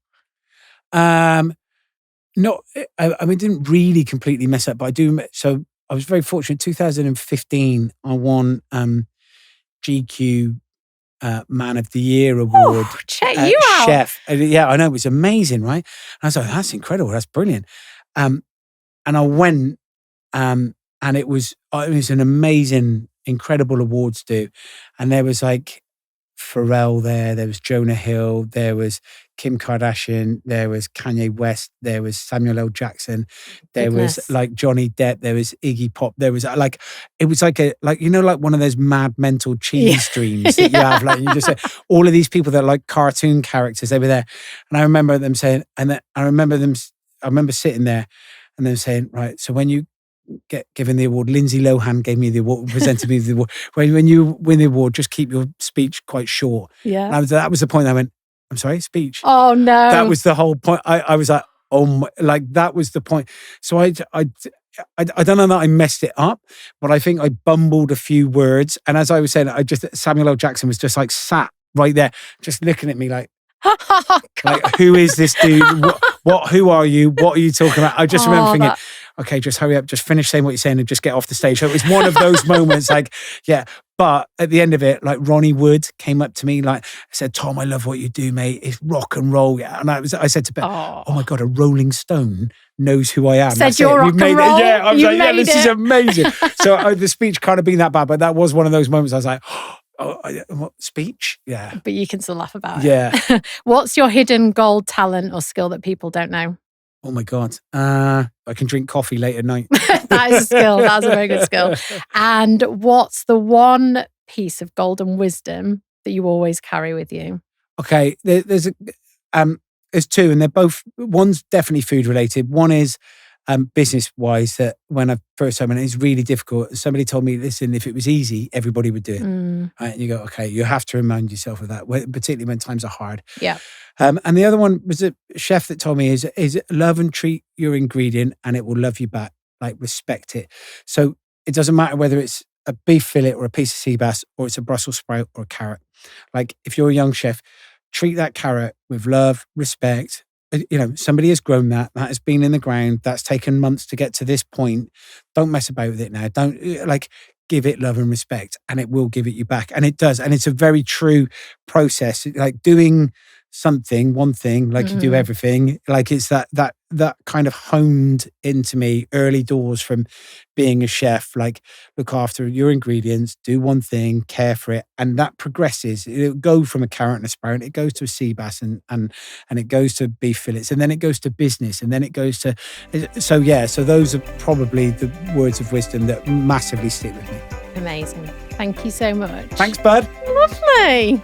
No, I mean, didn't really completely mess up, but I do. So I was very fortunate. 2015, I won GQ Man of the Year award. Check you out, chef. Yeah, I know, it was amazing, right? And I was like, that's incredible, that's brilliant. And I went, and it was an amazing, incredible awards do. And there was like Pharrell there was Jonah Hill, there was Kim Kardashian, there was Kanye West, there was Samuel L. Jackson, there was like Johnny Depp, there was Iggy Pop, there was like, it was like like one of those mad mental cheese streams that you have, like you just say, all of these people that are like cartoon characters, they were there. And I remember them saying, I remember sitting there and them saying, right, so when you get given the award, Lindsay Lohan gave me the award, presented me the award. When you win the award, just keep your speech quite short. Yeah. And that was the point. I went, I'm sorry, speech. Oh no. That was the whole point. I was like, oh my, like that was the point. So I don't know that I messed it up, but I think I bumbled a few words. And as I was saying, Samuel L. Jackson was just like sat right there, just looking at me like, like, who is this dude? Who are you? What are you talking about? I just remember thinking, okay, just hurry up, just finish saying what you're saying and just get off the stage. So it was one of those moments, like, yeah. But at the end of it, like Ronnie Wood came up to me, like said, Tom, I love what you do, mate. It's rock and roll. Yeah. And I said to Beth, oh my God, a Rolling Stone knows who I am. Said you're rock and roll. Yeah, I was like, yeah, this is amazing. So the speech kind of being that bad, but that was one of those moments I was like, what speech? Yeah. But you can still laugh about it. Yeah. What's your hidden gold talent or skill that people don't know? Oh my God. I can drink coffee late at night. That is a skill. That's a very good skill. And what's the one piece of golden wisdom that you always carry with you? Okay. There's two, and they're both, one's definitely food related. One is business-wise, that when I first started, and it's really difficult. Somebody told me, listen, if it was easy, everybody would do it. Right? And you go, okay, you have to remind yourself of that, particularly when times are hard. Yeah. And the other one was a chef that told me is love and treat your ingredient and it will love you back, like respect it. So it doesn't matter whether it's a beef fillet or a piece of sea bass or it's a Brussels sprout or a carrot. Like if you're a young chef, treat that carrot with love, respect. You know, somebody has grown that has been in the ground, that's taken months to get to this point. Don't mess about with it now. Don't give it love and respect and it will give it you back. And it does. And it's a very true process. Like doing something, one thing, like you do everything. Like it's that kind of honed into me early doors from being a chef. Like look after your ingredients, do one thing, care for it, and that progresses. It'll go from a carrot and a sprout, it goes to a sea bass, and it goes to beef fillets, and then it goes to business, and then it goes to. So those are probably the words of wisdom that massively stick with me. Amazing. Thank you so much. Thanks, bud. Lovely.